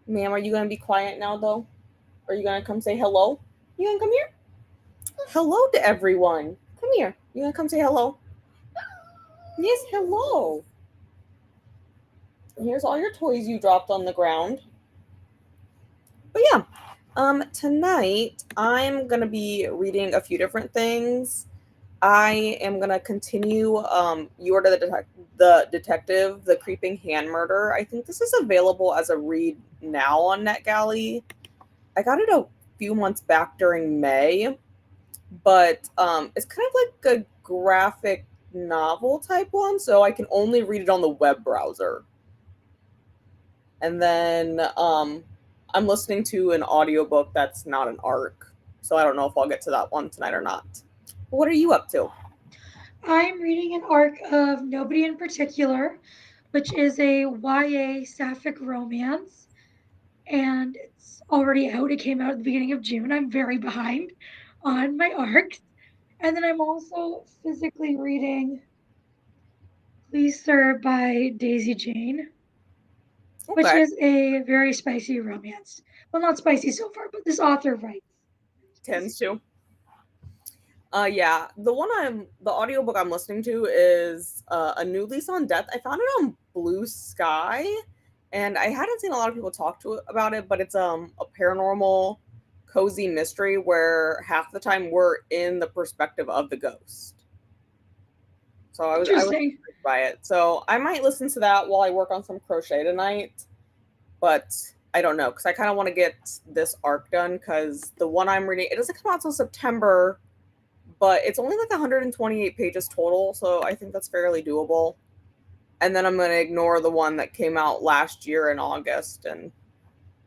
Ma'am, are you going to be quiet now, though? Are you going to come say hello? You going to come here? Hello to everyone. Come here. You going to come say hello? Yes, hello. Here's all your toys you dropped on the ground. But yeah, tonight I'm gonna be reading a few different things. I am gonna continue You Are the Detective, The Creeping Hand Murder. I think this is available as a read now on NetGalley. I got it a few months back during May, but it's kind of like a graphic novel type one, so I can only read it on the web browser. And then I'm listening to an audiobook that's not an ARC, so I don't know if I'll get to that one tonight or not. What are you up to? I'm reading an arc of Nobody in Particular, which is a YA sapphic romance, and it's already out. It came out at the beginning of June. I'm very behind on my arcs. And then I'm also physically reading Please Sir by Daisy Jane, which Okay, is a very spicy romance. Well, not spicy so far, but this author writes. tends to. Yeah, the audiobook I'm listening to is A New Lease on Death. I found it on Blue Sky, and I hadn't seen a lot of people talk to it about it, but it's a paranormal cozy mystery where half the time we're in the perspective of the ghost. So I was Interesting. intrigued by it. So I might listen to that while I work on some crochet tonight, but I don't know because I kind of want to get this arc done because the one I'm reading it doesn't come out till September, but it's only like 128 pages total, so I think that's fairly doable. And then I'm gonna ignore the one that came out last year in August and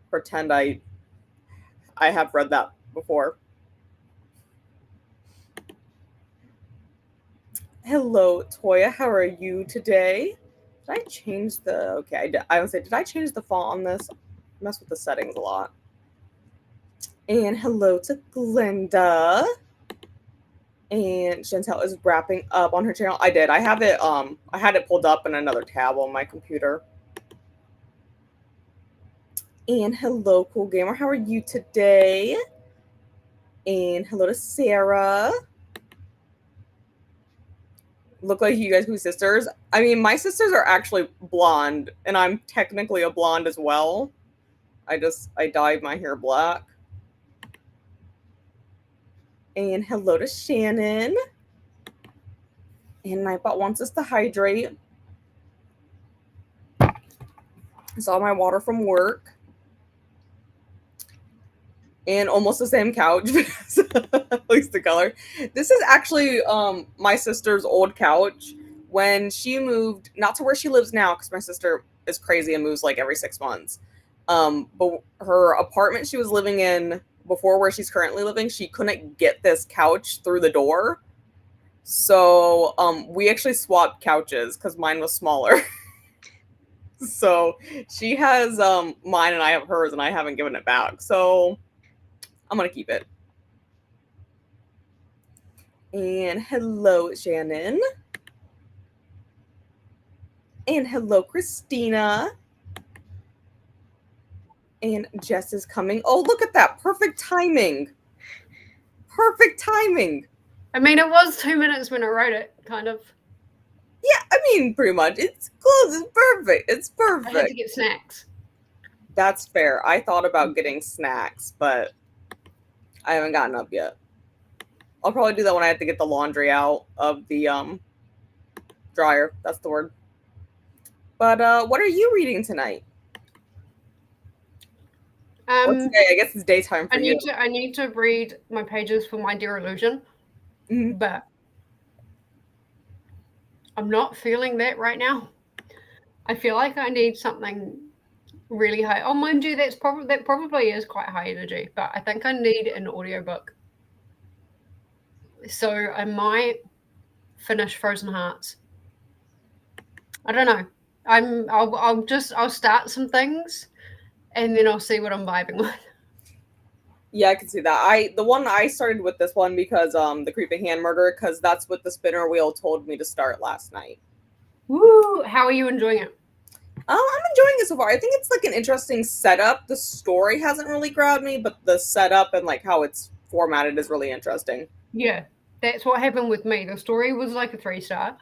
pretend I have read that before. Hello, Toya. How are you today? Did I change the? Okay, I would say, did I change the font on this? I mess with the settings a lot. And hello to Glenda. And Shantel is wrapping up on her channel. I did. I have it. I had it pulled up in another tab on my computer. And hello, cool gamer. How are you today? And hello to Sarah. Look like you guys be sisters. I mean, my sisters are actually blonde, and I'm technically a blonde as well. I dyed my hair black. And hello to Shannon. And Nightbot wants us to hydrate. Saw my water from work. And almost the same couch, at least the color. This is actually my sister's old couch. When she moved, not to where she lives now, because my sister is crazy and moves like every 6 months. But her apartment she was living in before where she's currently living, she couldn't get this couch through the door. So we actually swapped couches because mine was smaller. So she has mine and I have hers, and I haven't given it back. So I'm gonna keep it. And hello, Shannon. And hello, Christina. And Jess is coming. Oh, look at that. Perfect timing. Perfect timing. I mean, it was 2 minutes when I wrote it, kind of. Yeah, I mean, pretty much. It's close. It's perfect. It's I had to perfect. get snacks. That's fair. I thought about getting snacks, but I haven't gotten up yet. I'll probably do that when I have to get the laundry out of the dryer. That's the word. But what are you reading tonight? Or today? I guess it's daytime for you. I need to read my pages for My Dear Illusion, but I'm not feeling that right now. I feel like I need something really high. Oh, mind you, that probably is quite high energy, but I think I need an audiobook. So I might finish Frozen Hearts. I don't know. I'll start some things, and then I'll see what I'm vibing with. Yeah, I can see that. The one I started with this one because the Creeping Hand Murder, because that's what the spinner wheel told me to start last night. Woo! How are you enjoying it? I'm enjoying it so far. I think it's like an interesting setup. The story hasn't really grabbed me, but the setup and like how it's formatted is really interesting. Yeah, that's what happened with me. The story was like a 3-star.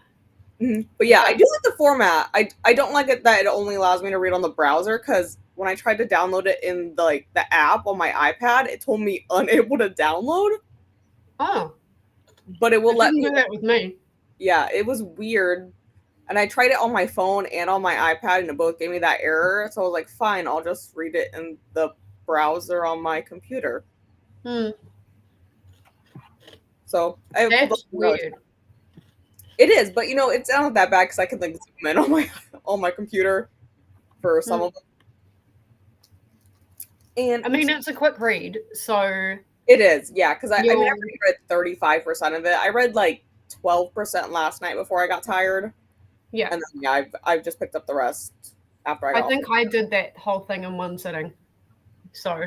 But yeah, I do like the format. I don't like it that it only allows me to read on the browser, because when I tried to download it in the app on my iPad, it told me unable to download. Oh, but it will let me do that with me. Yeah, it was weird. And I tried it on my phone and on my iPad, and it both gave me that error. So I was like, fine, I'll just read it in the browser on my computer. So that's weird. It is, but it's not that bad because I can like zoom in on my computer for some of them. And I mean, it's a quick read, so it is, yeah. Because I read 35% of it. I read like 12% last night before I got tired. Yeah, and then, I've just picked up the rest after I think I did that whole thing in one sitting. So,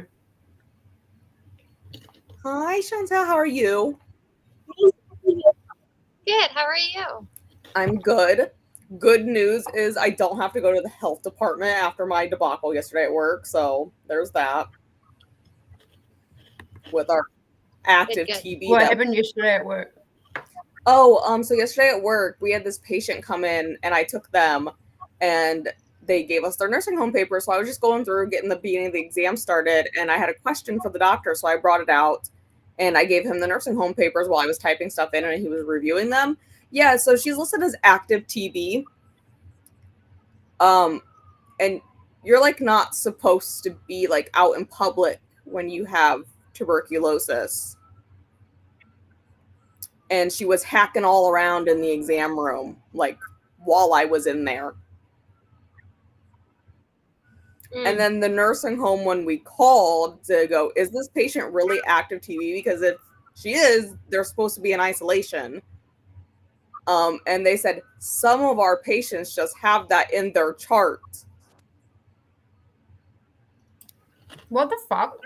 hi, Shantel. How are you? Good. How are you? I'm good. Good news is I don't have to go to the health department after my debacle yesterday at work. So there's that. With our active Good. TB. What happened yesterday at work? Oh, so yesterday at work, we had this patient come in, and I took them, and they gave us their nursing home paper. So I was just going through, getting the beginning of the exam started, and I had a question for the doctor. So I brought it out, and I gave him the nursing home papers while I was typing stuff in, and he was reviewing them. Yeah, so she's listed as active TB. And you're like not supposed to be like out in public when you have tuberculosis. And she was hacking all around in the exam room, like while I was in there. And then the nursing home, when we called to go, is this patient really active TB? Because if she is, they're supposed to be in isolation. And they said some of our patients just have that in their chart. What the fuck?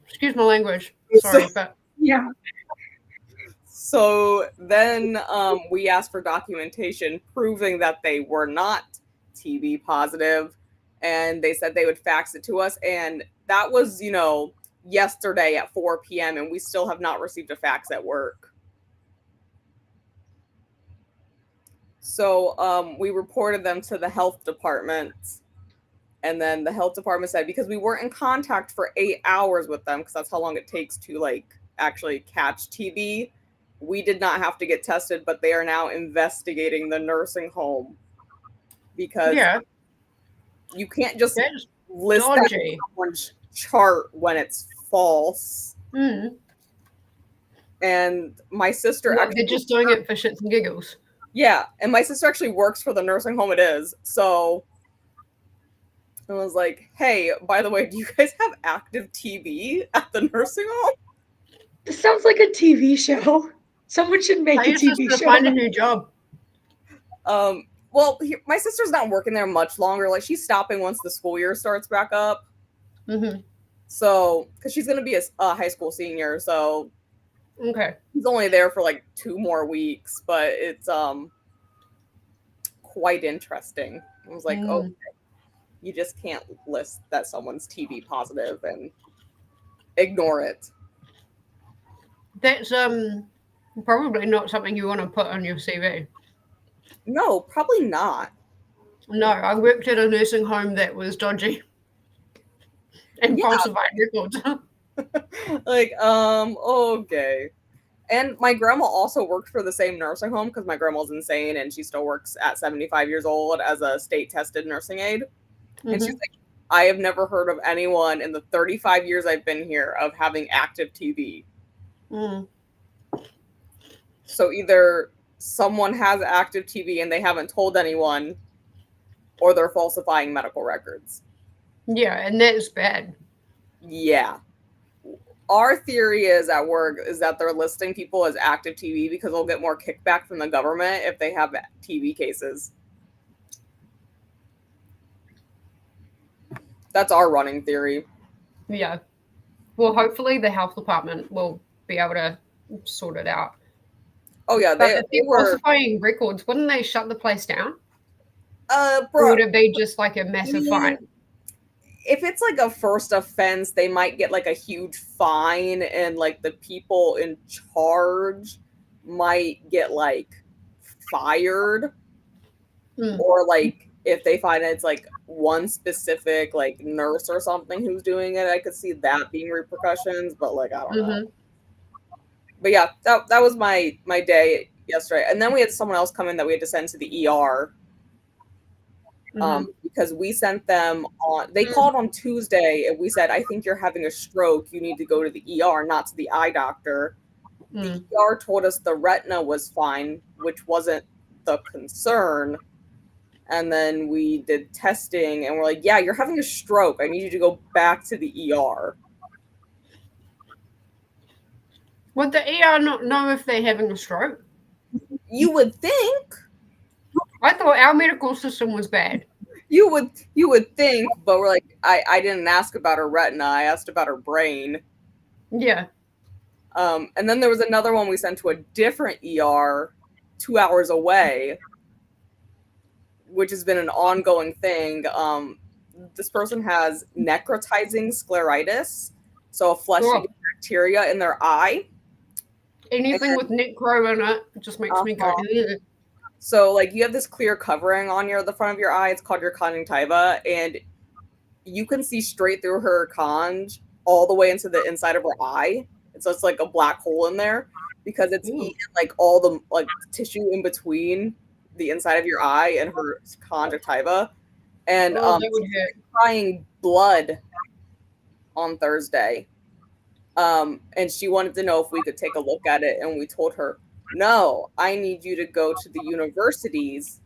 Excuse my language. Sorry, but Yeah. So then we asked for documentation proving that they were not TB positive, and they said they would fax it to us. And that was, yesterday at 4 p.m., and we still have not received a fax at work. So we reported them to the health department, and then the health department said, because we weren't in contact for 8 hours with them, because that's how long it takes to like actually catch TB, we did not have to get tested, but they are now investigating the nursing home, because you can't just list that in someone's chart when it's false. And my sister they're just doing it for shits and giggles. Yeah, and my sister actually works for the nursing home it is. So I was like, hey, by the way, do you guys have active TB at the nursing home? This sounds like a TV show. Someone should make a TV show. Find a new job. Well, my sister's not working there much longer. Like, she's stopping once the school year starts back up. So, because she's going to be a high school senior, so okay, she's only there for like 2 more weeks. But it's quite interesting. I was like, oh, you just can't list that someone's TB positive and ignore it. That's probably not something you want to put on your CV. No, probably not. No, I worked at a nursing home that was dodgy and falsified records. Like, okay. And my grandma also worked for the same nursing home, because my grandma's insane and she still works at 75 years old as a state-tested nursing aide. And she's like, I have never heard of anyone in the 35 years I've been here of having active TB. So either someone has active TB and they haven't told anyone, or they're falsifying medical records. Yeah, and that's bad. Yeah. Our theory is at work is that they're listing people as active TB because they'll get more kickback from the government if they have TB cases. That's our running theory. Yeah. Well, hopefully the health department will be able to sort it out. Oh, yeah. They were falsifying records. Wouldn't they shut the place down? Or Bro, would it be just like a massive fine? If it's like a first offense, they might get like a huge fine, and like the people in charge might get like fired, or like if they find it's like one specific like nurse or something who's doing it, I could see that being repercussions, but like I don't know. But yeah, that was my day yesterday, and then we had someone else come in that we had to send to the ER. Because we sent them on, they called on Tuesday and we said, I think you're having a stroke. You need to go to the ER, not to the eye doctor. The ER told us the retina was fine, which wasn't the concern. And then we did testing and we're like, yeah, you're having a stroke. I need you to go back to the ER. Would the ER not know if they're having a stroke? You would think. I thought our medical system was bad. You would think, but we're like, I didn't ask about her retina. I asked about her brain. Yeah. And then there was another one we sent to a different ER 2 hours away, which has been an ongoing thing. This person has necrotizing scleritis, so a fleshy bacteria in their eye. Anything with necro in it just makes me go. So, like, you have this clear covering on the front of your eye. It's called your conjunctiva, and you can see straight through her conj all the way into the inside of her eye. And so it's like a black hole in there because it's eaten like all the like tissue in between the inside of your eye and her conjunctiva. And crying blood on Thursday. And she wanted to know if we could take a look at it, and we told her, no, I need you to go to the university's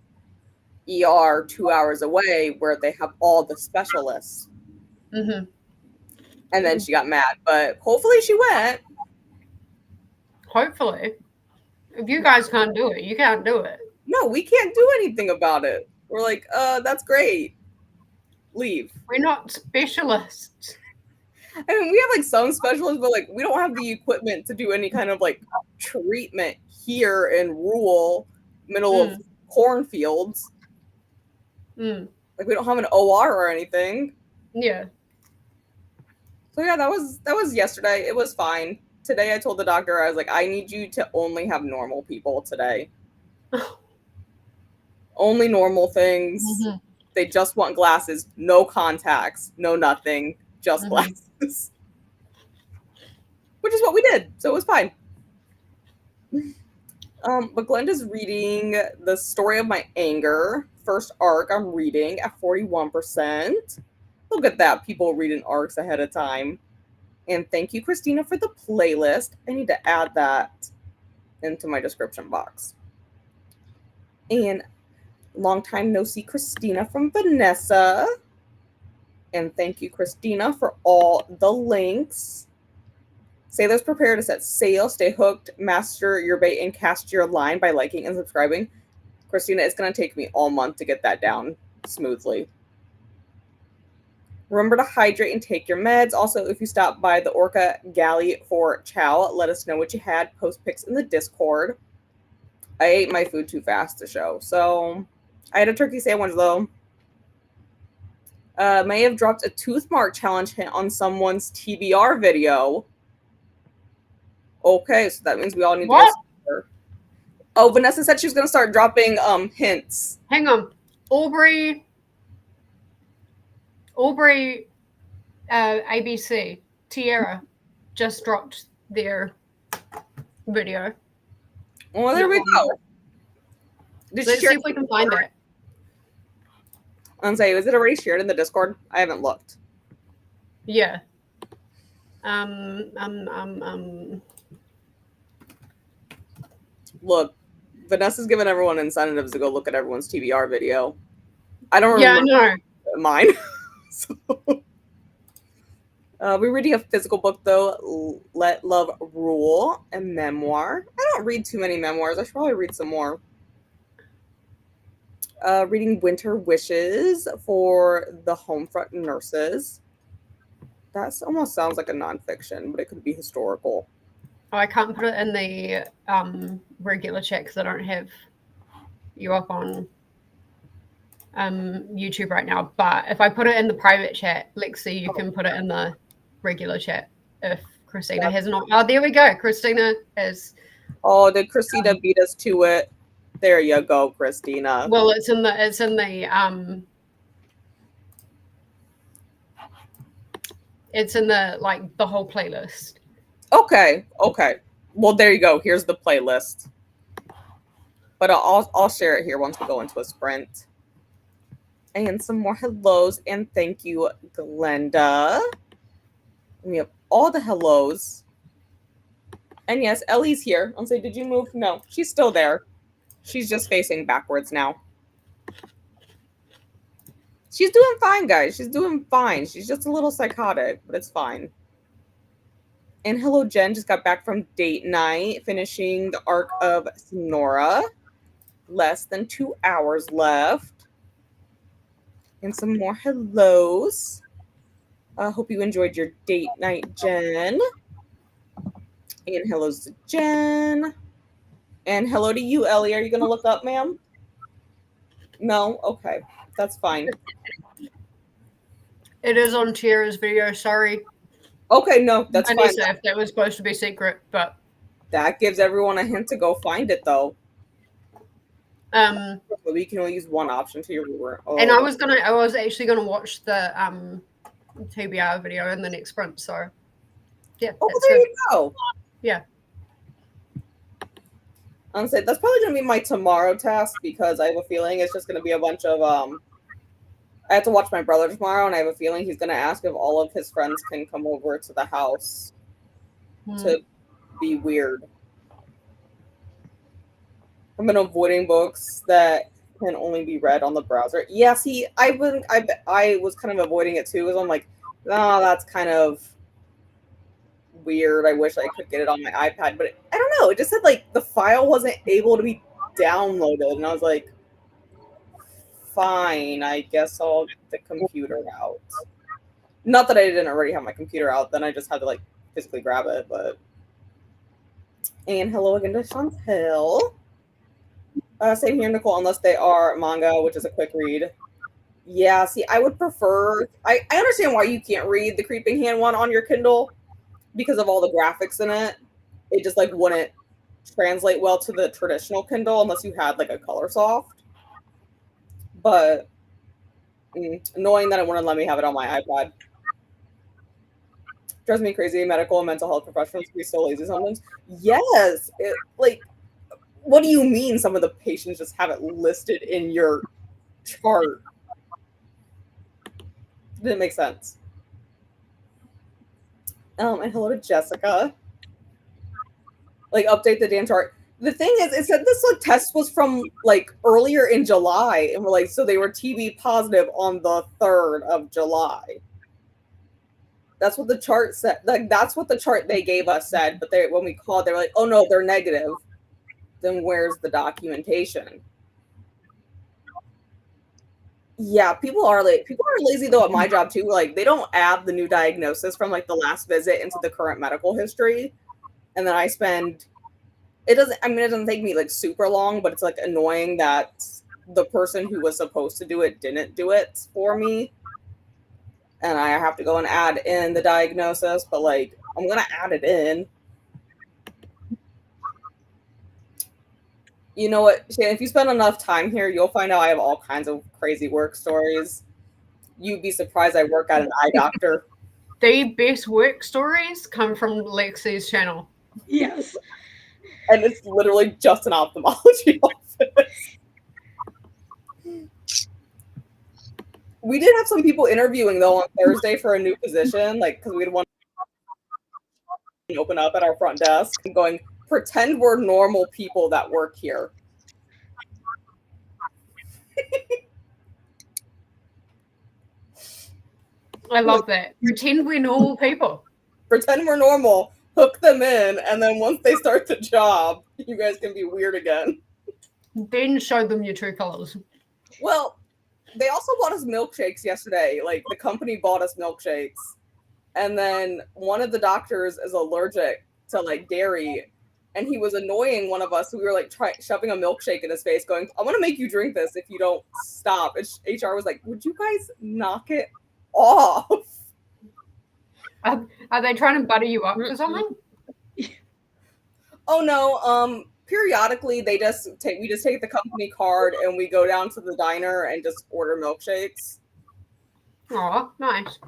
ER 2 hours away where they have all the specialists. And then she got mad, but hopefully she went. Hopefully. If you guys can't do it, you can't do it. No, we can't do anything about it. We're like, that's great. Leave. We're not specialists. I mean, we have like some specialists, but like we don't have the equipment to do any kind of like treatment here in rural middle of cornfields. Like we don't have an OR or anything. Yeah. So yeah, that was yesterday. It was fine. Today I told the doctor, I was like, I need you to only have normal people today. Only normal things. They just want glasses, no contacts, no nothing, just glasses. Which is what we did, so it was fine. But Glenda's reading The Story of My Anger. First arc I'm reading at 41%. Look at that, people reading arcs ahead of time. And thank you, Christina, for the playlist. I need to add that into my description box. And long time no see, Christina from Vanessa. And thank you, Christina, for all the links. Sailors prepare to set sail, stay hooked, master your bait, and cast your line by liking and subscribing. Christina, it's going to take me all month to get that down smoothly. Remember to hydrate and take your meds. Also, if you stop by the Orca Galley for chow, let us know what you had. Post pics in the Discord. I ate my food too fast to show. So, I had a turkey sandwich, though. May have dropped a tooth mark challenge hint on someone's TBR video. Okay, so that means we all need to go see her. Oh, Vanessa said she was going to start dropping hints. Hang on. Aubrey ABC, Tiera, just dropped their video. Well, there we go. Let's see if we can find it. And say, was it already shared in the Discord? I haven't looked. Yeah. Look, Vanessa's giving everyone incentives to go look at everyone's TBR video. I don't remember. Yeah, I know. Mine. So, we're reading a physical book, though. Let Love Rule, a memoir. I don't read too many memoirs. I should probably read some more. Reading Winter Wishes for the Homefront Nurses. That almost sounds like a nonfiction, but it could be historical. Oh, I can't put it in the regular chat because I don't have you up on YouTube right now. But if I put it in the private chat, Lexi, you can put it in the regular chat if Christina hasn't. Oh, there we go. Christina is. Oh, did Christina beat us to it? There you go, Christina. Well, it's in the like the whole playlist. Okay. Well, there you go. Here's the playlist. But I'll share it here once we go into a sprint. And some more hellos, and thank you, Glenda. We have all the hellos. And yes, Ellie's here. I'll say, did you move? No, she's still there. She's just facing backwards now. She's doing fine, guys. She's doing fine. She's just a little psychotic, but it's fine. And hello, Jen. Just got back from date night, finishing the arc of Sonora. Less than 2 hours left. And some more hellos. I hope you enjoyed your date night, Jen. And hellos to Jen. And hello to you, Ellie. Are you going to look up, ma'am? No? Okay. That's fine. It is on Tiera's video. Sorry. Okay, no, that's fine. If that was supposed to be secret, but that gives everyone a hint to go find it, though. We can only use one option to your viewer. Oh. And I was actually gonna watch the TBR video in the next sprint. So yeah. Oh, there you go. Yeah. Honestly, that's probably gonna be my tomorrow task because I have a feeling it's just gonna be a bunch of I have to watch my brother tomorrow, and I have a feeling he's gonna ask if all of his friends can come over to the house to be weird. I've been avoiding books that can only be read on the browser. Yeah, see, I was kind of avoiding it too, because I'm like, oh, that's kind of weird. I wish I could get it on my iPad, but I don't know. It just said like the file wasn't able to be downloaded, and I was like, fine, I guess I'll get the computer out. Not that I didn't already have my computer out, then I just had to like physically grab it, but. And hello again to Shantel. Same here, Nicole, unless they are manga, which is a quick read. Yeah, see, I would prefer... I understand why you can't read the Creeping Hand one on your Kindle because of all the graphics in it. It just, like, wouldn't translate well to the traditional Kindle unless you had, like, a color soft. But annoying that it wouldn't let me have it on my iPad. Drives me crazy. Medical and mental health professionals can be so lazy sometimes. Yes! What do you mean some of the patients just have it listed in your chart? Didn't make sense. And hello to Jessica. Like, update the damn chart. The thing is, it said this like test was from like earlier in July, and we're like, so they were TB positive on the 3rd of July. That's what the chart said. Like, that's what the chart they gave us said. But when we called, they were like, oh no, they're negative. Then where's the documentation? Yeah, people are lazy though at my job too. Like, they don't add the new diagnosis from like the last visit into the current medical history. And then I spend it doesn't take me like super long, but it's like annoying that the person who was supposed to do it didn't do it for me. And I have to go and add in the diagnosis, but like I'm gonna add it in. You know what, Shannon, if you spend enough time here, you'll find out I have all kinds of crazy work stories. You'd be surprised I work at an eye doctor. The best work stories come from Lexi's channel. Yes. And it's literally just an ophthalmology office. We did have some people interviewing, though, on Thursday for a new position, like, because we had one open up at our front desk and going, pretend we're normal people that work here. I love that. Pretend we're normal people. Pretend we're normal, hook them in, and then once they start the job, you guys can be weird again. Then show them your true colors. Well, they also bought us milkshakes yesterday. Like, the company bought us milkshakes. And then one of the doctors is allergic to, like, dairy. and he was annoying one of us. So we were like shoving a milkshake in his face, going, "I want to make you drink this if you don't stop." And HR was like, "Would you guys knock it off?" Are they trying to butter you up or something? Oh no. Periodically we just take the company card and we go down to the diner and just order milkshakes. Oh, nice.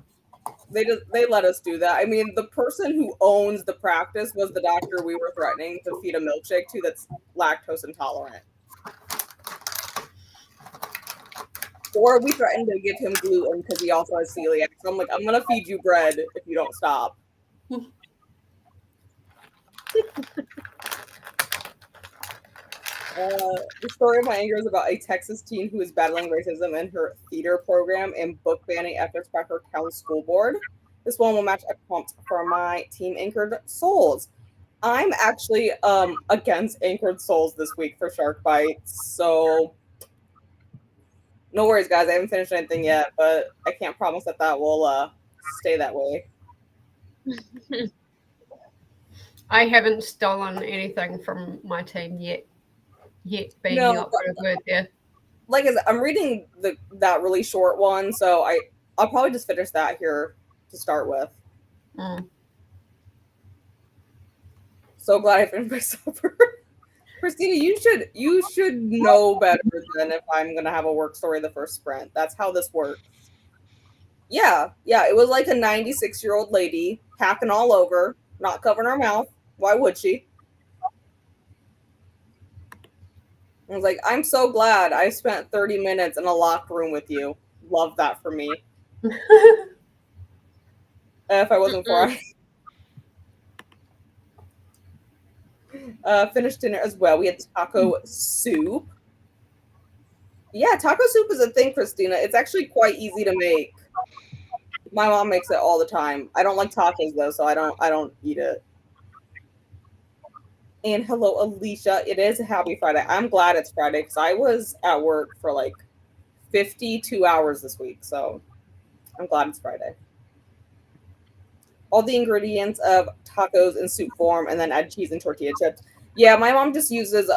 They let us do that. I mean, the person who owns the practice was the doctor we were threatening to feed a milkshake to that's lactose intolerant. Or we threatened to give him gluten because he also has celiac. So I'm like, I'm gonna feed you bread if you don't stop. The story of my anger is about a Texas teen who is battling racism in her theater program and book banning efforts by her town school board. This one will match a prompt for my team Anchored Souls. I'm actually against Anchored Souls this week for Sharkbite, so no worries, guys. I haven't finished anything yet, but I can't promise that will stay that way. I haven't stolen anything from my team yet. Being the operative word there. Like I said, I'm reading that really short one, so I'll probably just finish that here to start with. So glad I finished my supper. Christina, you should know better than if I'm gonna have a work story the first sprint. That's how this works. Yeah, it was like a 96-year-old lady hacking all over, not covering her mouth. Why would she? I was like, I'm so glad I spent 30 minutes in a locked room with you. Love that for me. If I wasn't for finished dinner as well. We had taco soup. Yeah, taco soup is a thing, Christina. It's actually quite easy to make. My mom makes it all the time. I don't like tacos though, so I don't eat it. And hello, Alicia. It is a happy Friday. I'm glad it's Friday because I was at work for like 52 hours this week, so I'm glad it's Friday. All the ingredients of tacos in soup form, and then add cheese and tortilla chips. Yeah, my mom just uses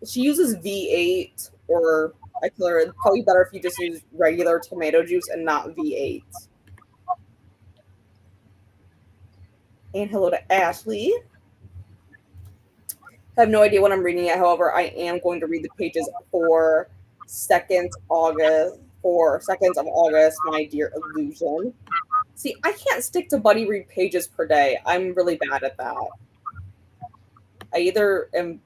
she uses V8, or I tell her it's probably better if you just use regular tomato juice and not V8. And hello to Ashley. I have no idea what I'm reading yet. However, I am going to read the pages for Seconds of August, My Dear Illusion. See, I can't stick to buddy read pages per day. I'm really bad at that. I either am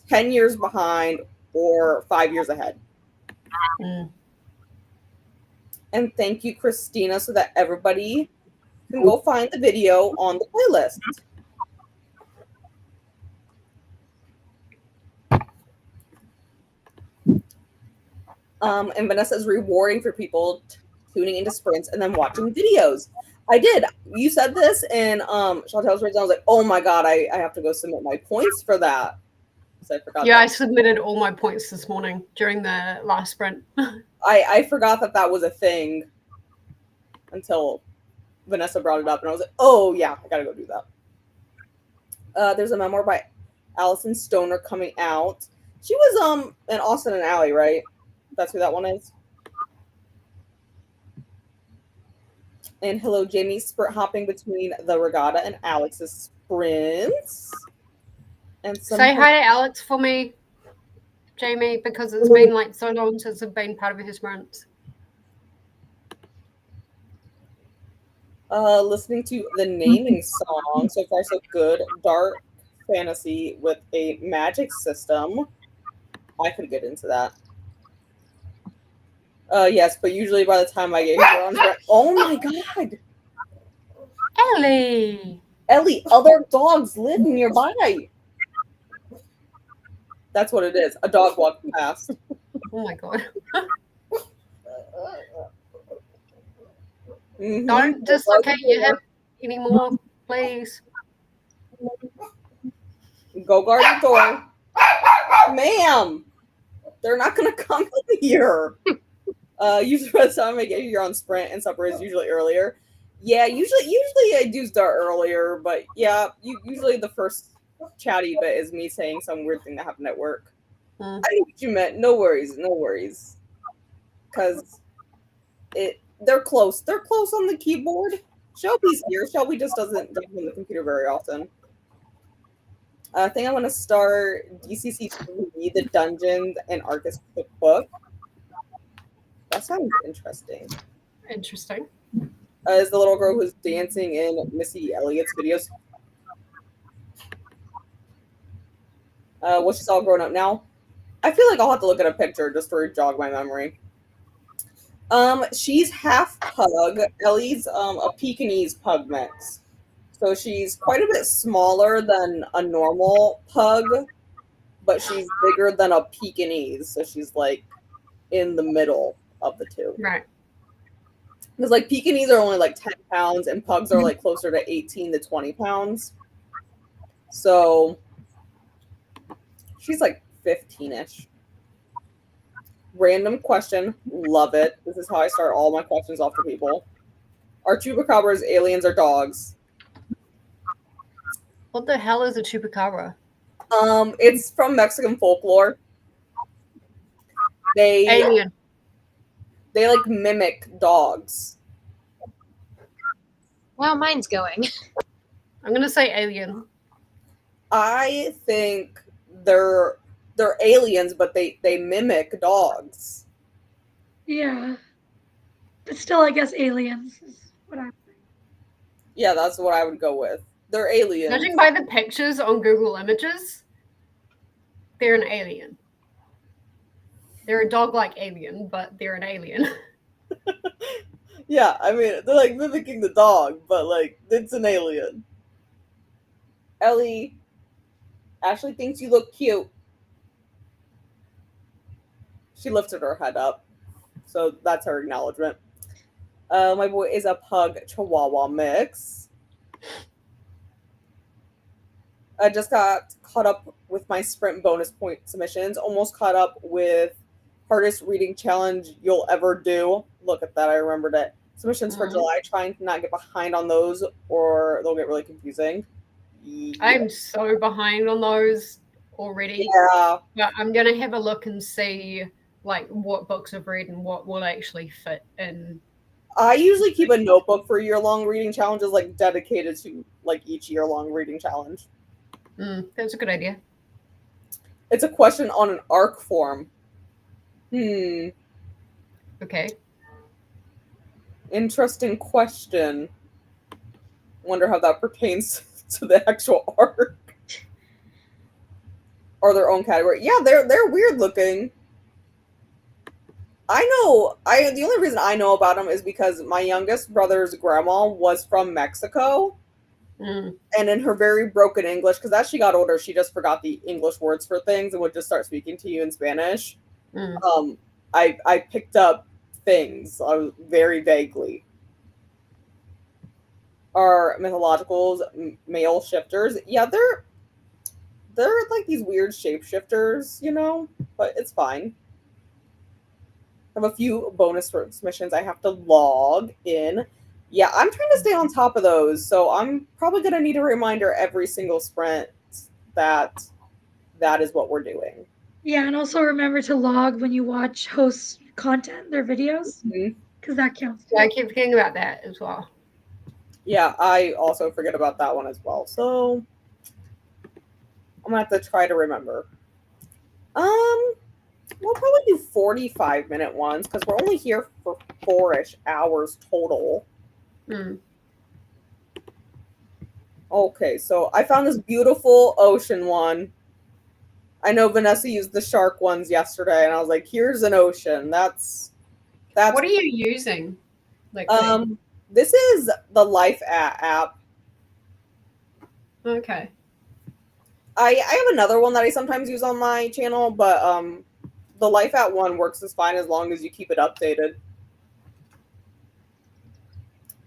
10 years behind or 5 years ahead. And thank you, Christina, so that everybody can go find the video on the playlist. And Vanessa is rewarding for people tuning into sprints and then watching videos. I did. You said this, and Shantel's words. I was like, "Oh my god, I have to go submit my points for that." So I forgot. Yeah, I submitted all my points this morning during the last sprint. I forgot that was a thing until Vanessa brought it up, and I was like, "Oh yeah, I gotta go do that." There's a memoir by Allison Stoner coming out. She was in Austin and Alley, right? That's who that one is. And hello, Jamie, sprint hopping between the regatta and Alex's sprints. And say hi to Alex for me, Jamie, because it's been like so long since I've been part of his sprints. Listening to the naming song, so far so good. Dark fantasy with a magic system. I could get into that. Yes, but usually by the time I get here on oh my god! Ellie, other dogs live nearby. That's what it is. A dog walking past. Oh my god. Don't dislocate your hip anymore, please. Go guard the door. Ma'am! They're not gonna come in here. Usually by the time I get here on sprint, and supper is usually earlier. Yeah, usually I do start earlier, but yeah, usually the first chatty bit is me saying some weird thing that happened at work. Hmm. I know what you meant. No worries, no worries. Because they're close. They're close on the keyboard. Shelby's here. Shelby just doesn't jump on the computer very often. I think I'm gonna start DCC 3, the Dungeons and Arcus book. That sounds interesting. Interesting. Is the little girl who's dancing in Missy Elliott's videos? Well, she's all grown up now. I feel like I'll have to look at a picture just to jog my memory. She's half pug. Ellie's a Pekingese pug mix. So she's quite a bit smaller than a normal pug, but she's bigger than a Pekingese. So she's like in the middle of the two. Right. Because like Pekingese are only like 10 pounds and pugs are like closer to 18 to 20 pounds. So she's like 15-ish. Random question. Love it. This is how I start all my questions off to people. Are chupacabras aliens or dogs? What the hell is a chupacabra? It's from Mexican folklore. Alien. They like mimic dogs. Wow, mine's going. I'm gonna say alien. I think they're aliens, but they mimic dogs. Yeah. But still, I guess aliens is what I think. Yeah, that's what I would go with. They're aliens. Judging by the pictures on Google Images, they're an alien. They're a dog-like alien, but they're an alien. Yeah, I mean, they're like mimicking the dog, but like, it's an alien. Ellie, Ashley thinks you look cute. She lifted her head up. So that's her acknowledgement. My boy is a pug chihuahua mix. I just got caught up with my sprint bonus point submissions. Almost caught up with hardest reading challenge you'll ever do. Look at that, I remembered it. Submissions for July, trying to not get behind on those or they'll get really confusing. Yeah. I'm so behind on those already. Yeah. But I'm gonna have a look and see like what books I've read and what will actually fit in. I usually keep a notebook for year-long reading challenges, like dedicated to like each year-long reading challenge. That's a good idea. It's a question on an ARC form. Okay. Interesting question. Wonder how that pertains to the actual ARC. Or their own category. Yeah, they're weird looking. The only reason I know about them is because my youngest brother's grandma was from Mexico. And in her very broken English, because as she got older, she just forgot the English words for things and would just start speaking to you in Spanish. I picked up things very vaguely. Are mythologicals male shifters? Yeah, they're like these weird shapeshifters, but it's fine. I have a few bonus submissions I have to log in. Yeah, I'm trying to stay on top of those, so I'm probably going to need a reminder every single sprint that is what we're doing. Yeah, and also remember to log when you watch host content, their videos, because that counts too. Yeah, I keep forgetting about that as well. Yeah, I also forget about that one as well, so I'm going to have to try to remember. We'll probably do 45-minute ones because we're only here for 4-ish hours total. Okay, so I found this beautiful ocean one. I know Vanessa used the shark ones yesterday, and I was like, "Here's an ocean." That's. What are you using? This is the Life app. Okay. I have another one that I sometimes use on my channel, but the Life at one works as fine as long as you keep it updated.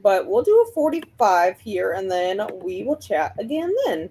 But we'll do a 45 here, and then we will chat again then.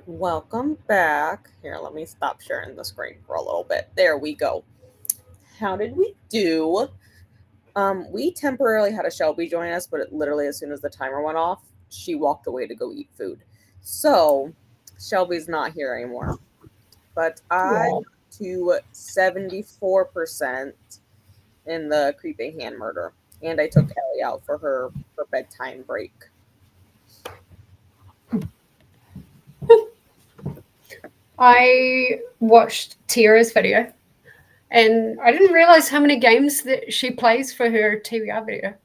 Welcome back. Here, let me stop sharing the screen for a little bit. There we go. How did we do? We temporarily had a Shelby join us, but literally as soon as the timer went off, she walked away to go eat food. So Shelby's not here anymore. But I got to 74% in the creeping hand murder. And I took Ellie out for her bedtime break. I watched Tiera's video, and I didn't realize how many games that she plays for her TBR video.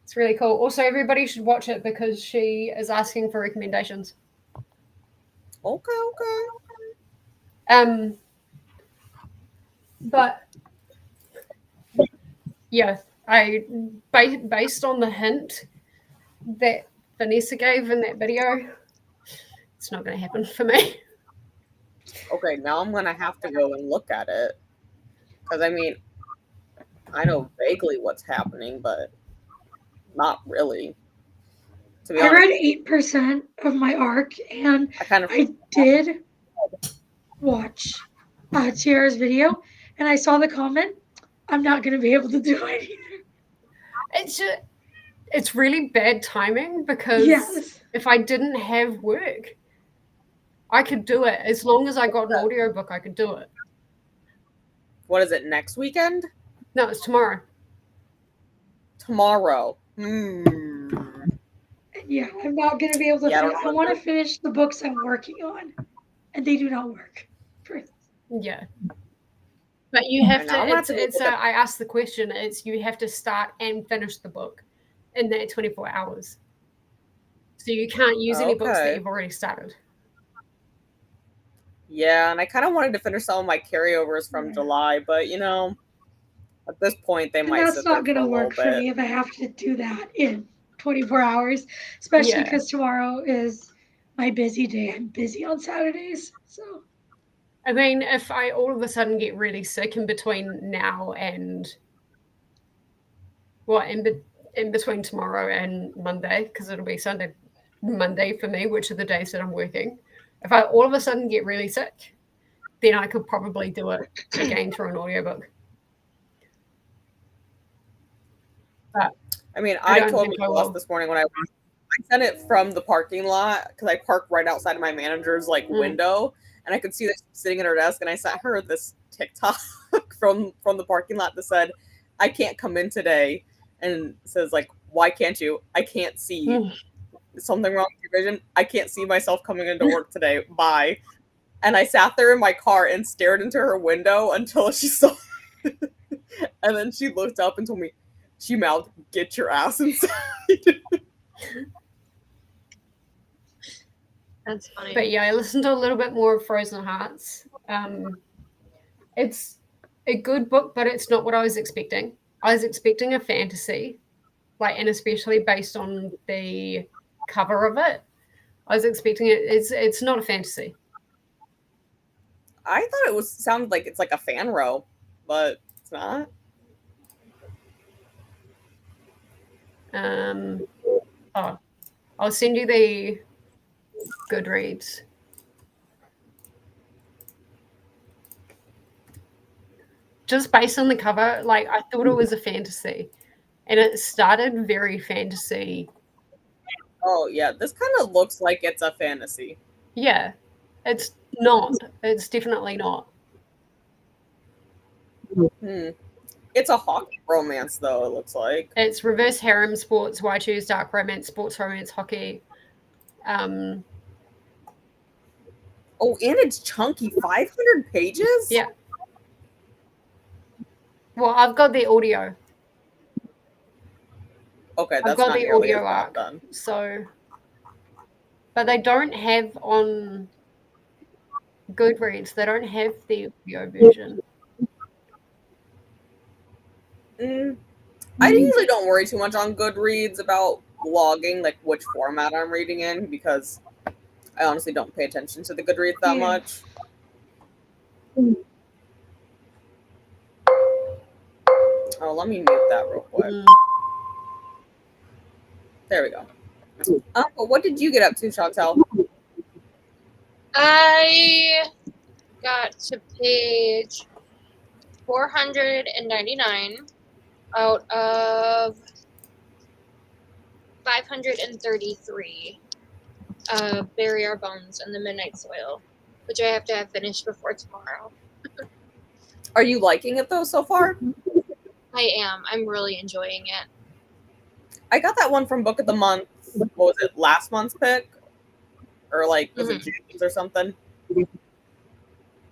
It's really cool. Also, everybody should watch it because she is asking for recommendations. Okay. But yeah, based on the hint that Vanessa gave in that video, it's not going to happen for me. Okay, now I'm going to have to go and look at it. Because, I mean, I know vaguely what's happening, but not really. To be honest, I read 8% of my arc, and I did watch Tiera's video, and I saw the comment. I'm not going to be able to do it either. It's really bad timing because if I didn't have work, I could do it. As long as I got an audiobook, I could do it. What is it, next weekend? No, it's tomorrow. Tomorrow. Yeah, I'm not going to be able to finish. I want to finish the books I'm working on, and they do not work. Yeah. But you have to, I asked the question, you have to start and finish the book in that 24 hours. So you can't use any books that you've already started. Yeah, and I kind of wanted to finish some of my carryovers from July, but, you know, at this point, they might sit there. That's not going to work for me if I have to do that in 24 hours, especially because tomorrow is my busy day. I'm busy on Saturdays, so. I mean, if I all of a sudden get really sick in between now and in between tomorrow and Monday, because it'll be Monday for me, which are the days that I'm working. If I all of a sudden get really sick, then I could probably do it again through an audiobook. But I mean, I told Nicole this morning when I sent it from the parking lot because I parked right outside of my manager's window. And I could see that she was sitting at her desk, and I sent her this TikTok from the parking lot that said, "I can't come in today," and says "Why can't you? I can't see. Something wrong with your vision. I can't see myself coming into work today. Bye." And I sat there in my car and stared into her window until she saw it. And then she looked up and told me, she mouthed, "Get your ass inside." That's funny. But yeah, I listened to a little bit more of Frozen Hearts. It's a good book, but it's not what I was expecting. I was expecting a fantasy, and especially based on the cover of it, I was expecting it. It's not a fantasy. I thought it sounded like it's like a fan row, but it's not. I'll send you the Goodreads. Just based on the cover, I thought it was a fantasy, and it started very fantasy. Oh yeah, this kind of looks like it's a fantasy. Yeah, it's not. It's definitely not. It's a hockey romance, though, it looks like. It's reverse harem, sports, why choose dark romance, sports romance, hockey. Oh, and it's chunky. 500 pages? Yeah. Well, I've got the audio. Okay, that's I've got not the audio arc. Done. So, but they don't have on Goodreads, they don't have the audio version. I usually don't worry too much on Goodreads about logging, which format I'm reading in, because I honestly don't pay attention to the Goodreads that much. Oh, let me mute that real quick. There we go. But what did you get up to, Shantel? I got to page 499 out of 533. Bury Our Bones in the Midnight Soil, which I have to have finished before tomorrow. Are you liking it though so far? I am. I'm really enjoying it. I got that one from Book of the Month. What was it? Last month's pick, or like was it June's or something? Yeah,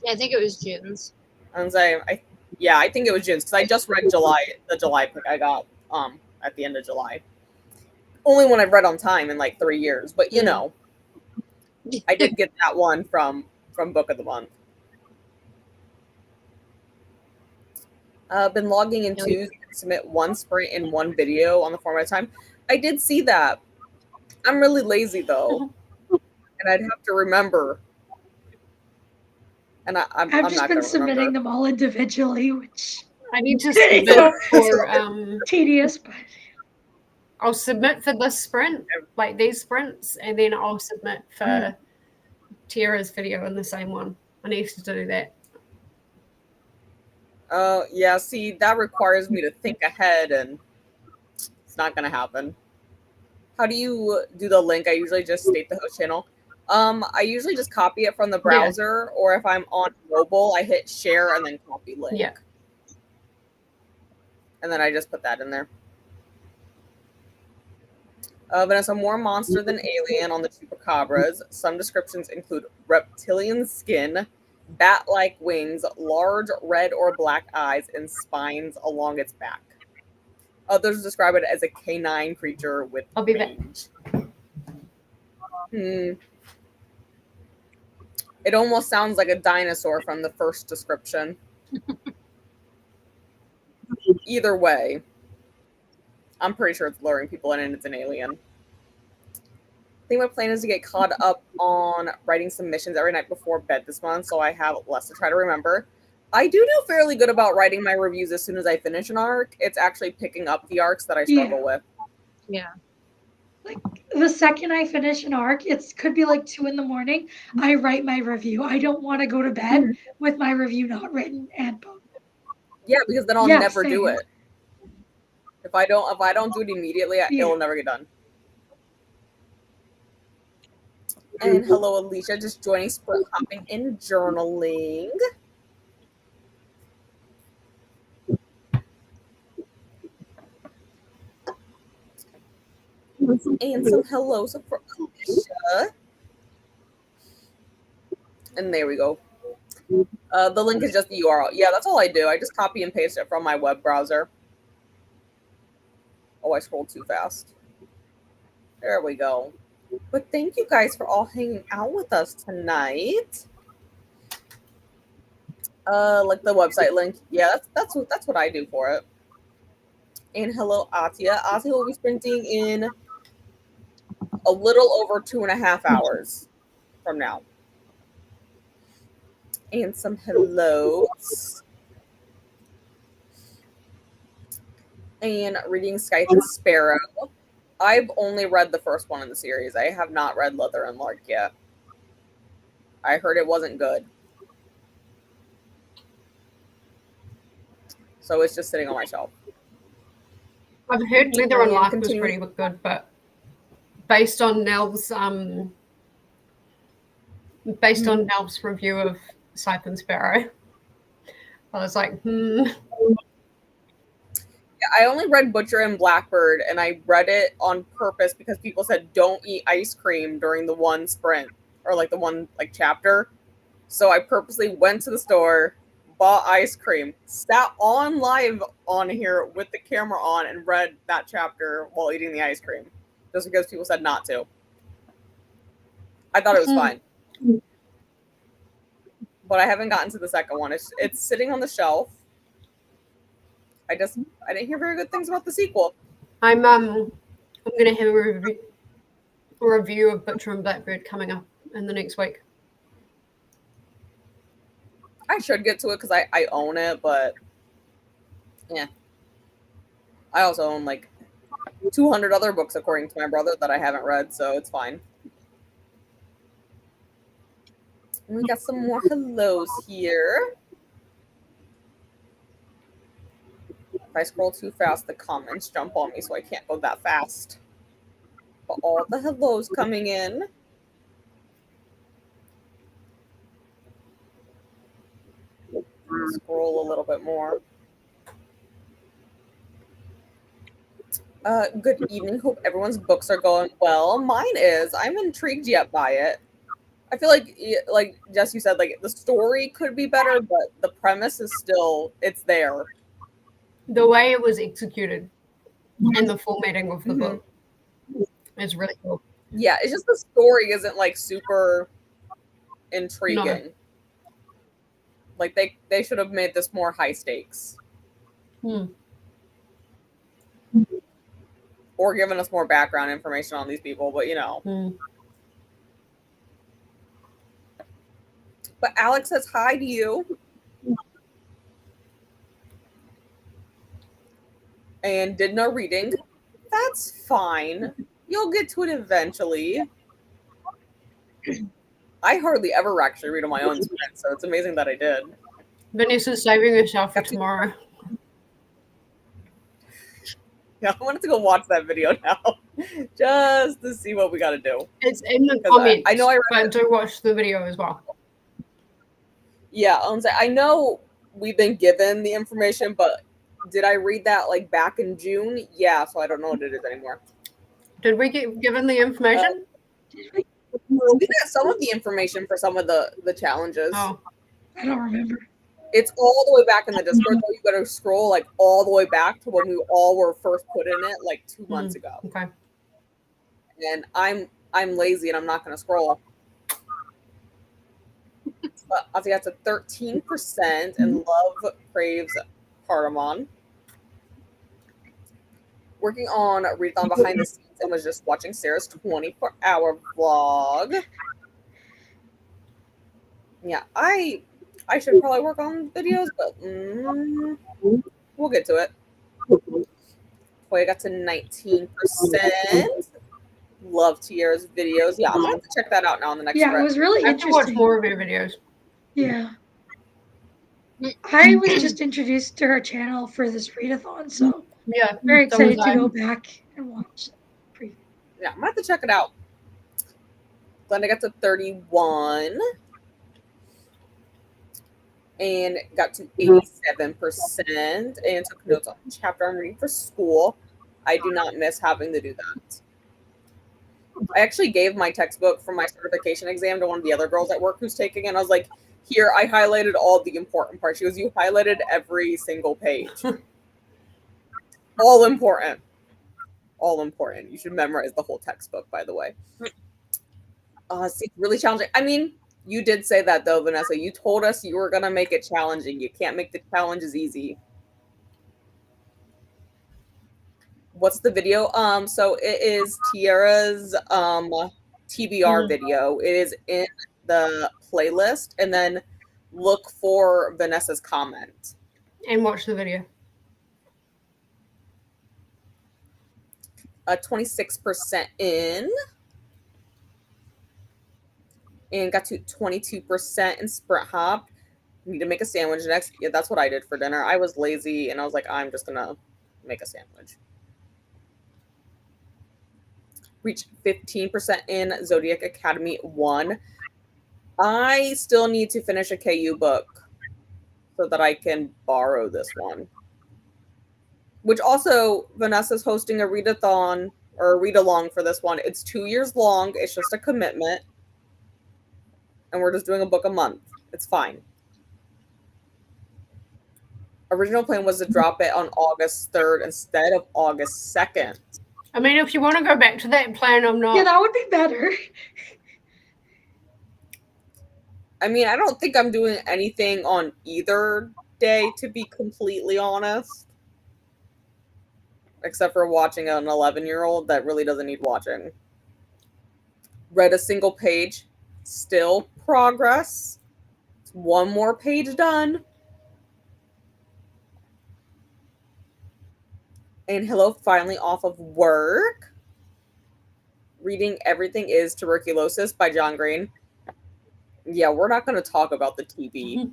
I think it was June's. I was saying, I think it was June's because I just read the July pick I got at the end of July. Only one I've read on time in like 3 years, but you know, I did get that one from Book of the Month. Been logging in twos. You can submit one sprint in one video on the format time. I did see that. I'm really lazy though, and I'd have to remember. And I've just been submitting them all individually, which I need to submit for tedious, but I'll submit for this sprint, like these sprints, and then I'll submit for Tiera's video in the same one. I need to do that. Yeah, see, that requires me to think ahead, and it's not going to happen. How do you do the link? I usually just state the host channel. I usually just copy it from the browser, or if I'm on mobile, I hit share and then copy link. Yeah. And then I just put that in there. Vanessa, more monster than alien on the chupacabras. Some descriptions include reptilian skin, bat-like wings, large red or black eyes, and spines along its back. Others describe it as a canine creature with range. It almost sounds like a dinosaur from the first description. Either way, I'm pretty sure it's luring people in and it's an alien. I think my plan is to get caught up on writing submissions every night before bed this month, so I have less to try to remember. I do fairly good about writing my reviews as soon as I finish an arc. It's actually picking up the arcs that I struggle with. Yeah. Like the second I finish an arc, it could be like 2 a.m. I write my review. I don't want to go to bed with my review not written and booked. Yeah, because then I'll never do it. If I don't do it immediately, it'll never get done. And hello, Alicia, just joining sprint hopping and journaling. And some hellos for Alicia. And there we go. The link is just the URL. Yeah, that's all I do. I just copy and paste it from my web browser. Oh, I scrolled too fast. There we go. But thank you guys for all hanging out with us tonight. Like the website link. Yeah, that's what I do for it. And hello, Ahtiya. Ahtiya will be sprinting in a little over 2.5 hours from now. And some hellos. And reading Scythe and Sparrow. I've only read the first one in the series. I have not read Leather and Lark yet. I heard it wasn't good. So it's just sitting on my shelf. I've heard Leather and Lark was pretty good, but based on Nell's review of Scythe and Sparrow, I was like, I only read Butcher and Blackbird, and I read it on purpose because people said don't eat ice cream during the one sprint or like the one like chapter. So I purposely went to the store, bought ice cream, sat on live on here with the camera on, and read that chapter while eating the ice cream, just because people said not to. I thought it was fine, but I haven't gotten to the second one. It's sitting on the shelf. I didn't hear very good things about the sequel. I'm gonna have a review of Butcher and Blackbird coming up in the next week. I should get to it because I own it, but yeah. I also own like 200 other books according to my brother that I haven't read, so it's fine. We got some more hellos here. If I scroll too fast, the comments jump on me, so I can't go that fast. But all the hellos coming in. Scroll a little bit more. Good evening. Hope everyone's books are going well. Mine is. I'm intrigued yet by it. I feel like Jess, you said, like the story could be better, but the premise is still, it's there. The way it was executed and the formatting of the book is really cool. Yeah, it's just the story isn't like super intriguing. No. Like they should have made this more high stakes. Or given us more background information on these people, but you know. But Alex says hi to you. And did no reading. That's fine. You'll get to it eventually. I hardly ever actually read on my own sprint, so it's amazing that I did. Vanessa's saving herself for tomorrow. Yeah, I wanted to go watch that video now, just to see what we got to do. It's in the comments. I know I read but do watch the video as well. Yeah, I know we've been given the information, but did I read that like back in June? Yeah, so I don't know what it is anymore. Did we get given the information? We got some of the information for some of the challenges. Oh, I don't remember. It's all the way back in the Discord, though. You gotta scroll like all the way back to when we all were first put in it, like 2 months ago. Okay. And I'm lazy and I'm not gonna scroll. But Ahtiya to 13% and Love craves Cardamom. Working on readathon behind the scenes and was just watching Sarah's 24-hour vlog. Yeah, I should probably work on videos, but we'll get to it. Boy, I got to 19%. Love Tiera's videos. Yeah, I'm going to have to check that out now in the next Yeah, it was really interesting. I have to watch more of your videos. Yeah. I was just introduced to her channel for this readathon, so yeah, very excited to go back and watch the preview. Yeah, I'm going to have to check it out. Then I got to 31. And got to 87% and took notes on the chapter I'm reading for school. I do not miss having to do that. I actually gave my textbook for my certification exam to one of the other girls at work who's taking it. And I was like, here, I highlighted all the important parts. She goes, you highlighted every single page. All important. All important. You should memorize the whole textbook, by the way. It's really challenging. I mean, you did say that, though, Vanessa. You told us you were going to make it challenging. You can't make the challenges easy. What's the video? So it is Tiera's TBR video. It is in the playlist. And then look for Vanessa's comment. And watch the video. 26% in. And got to 22% in sprint hop. Need to make a sandwich next. Yeah, that's what I did for dinner. I was lazy and I was like, I'm just gonna make a sandwich. Reached 15% in Zodiac Academy 1. I still need to finish a KU book so that I can borrow this one. Which also, Vanessa's hosting a readathon or a read-along for this one. It's 2 years long. It's just a commitment. And we're just doing a book a month. It's fine. Original plan was to drop it on August 3rd instead of August 2nd. I mean, if you want to go back to that plan, I'm not. Yeah, that would be better. I mean, I don't think I'm doing anything on either day, to be completely honest. Except for watching an 11-year-old that really doesn't need watching. Read a single page. Still progress. It's one more page done. And hello, finally off of work. Reading Everything is Tuberculosis by John Green. Yeah, we're not going to talk about the TV.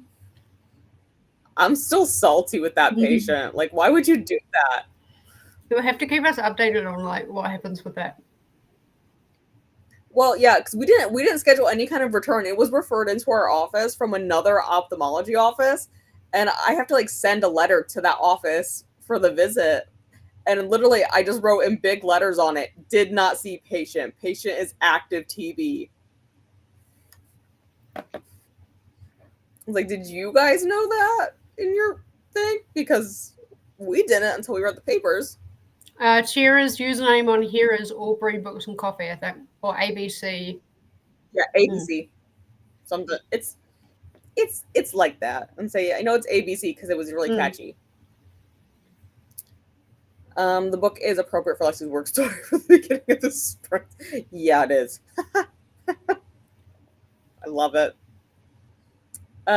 I'm still salty with that patient. Like, why would you do that? You'll have to keep us updated on like what happens with that. Well, yeah, because we didn't schedule any kind of return. It was referred into our office from another ophthalmology office, and I have to like send a letter to that office for the visit. And literally, I just wrote in big letters on it, did not see patient. Patient is active TB. I was like, did you guys know that in your thing? Because we didn't until we read the papers. Tiera's username on here is Aubrey Books and Coffee, I think, or ABC. Yeah, ABC. Something. It's like that. And say, I know it's ABC because it was really catchy. The book is appropriate for Lexi's work story for the beginning of the spring. Yeah, it is. I love it.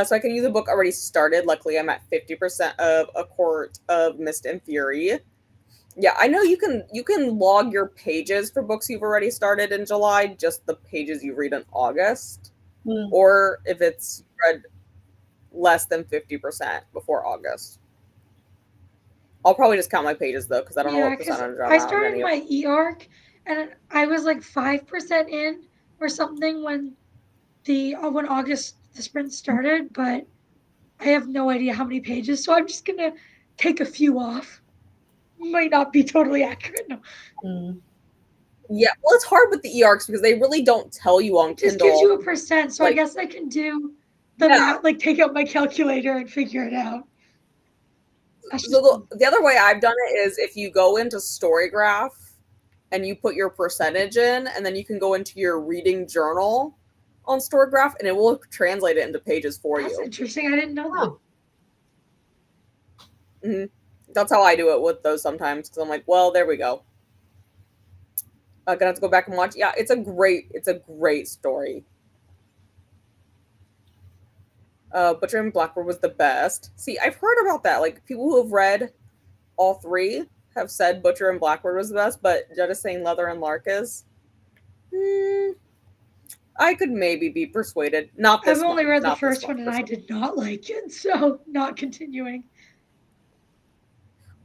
So I can use the book already started. Luckily, I'm at 50% of A Court of Mist and Fury. Yeah, I know you can log your pages for books you've already started in July, just the pages you read in August. Or if it's read less than 50% before August. I'll probably just count my pages though, because I don't know what percentage I'm I started my e-arc and I was like 5% in or something when August the sprint started, but I have no idea how many pages, so I'm just gonna take a few off. Might not be totally accurate. No. Yeah, well, it's hard with the e-arcs because they really don't tell you on Kindle. It just gives you a percent, so like, I guess I can do the math, like take out my calculator and figure it out. So the other way I've done it is if you go into Storygraph and you put your percentage in, and then you can go into your reading journal on Storygraph, and it will translate it into pages for you. That's interesting. I didn't know that. Mm-hmm. That's how I do it with those sometimes, because I'm like, well, there we go. I'm gonna have to go back and watch. Yeah, it's a great story. Butcher and Blackbird was the best. See, I've heard about that. Like, people who have read all three have said Butcher and Blackbird was the best, but Jed is saying Leather and Lark is. I could maybe be persuaded. Not this I've only read the first one, and I did not like it, so not continuing.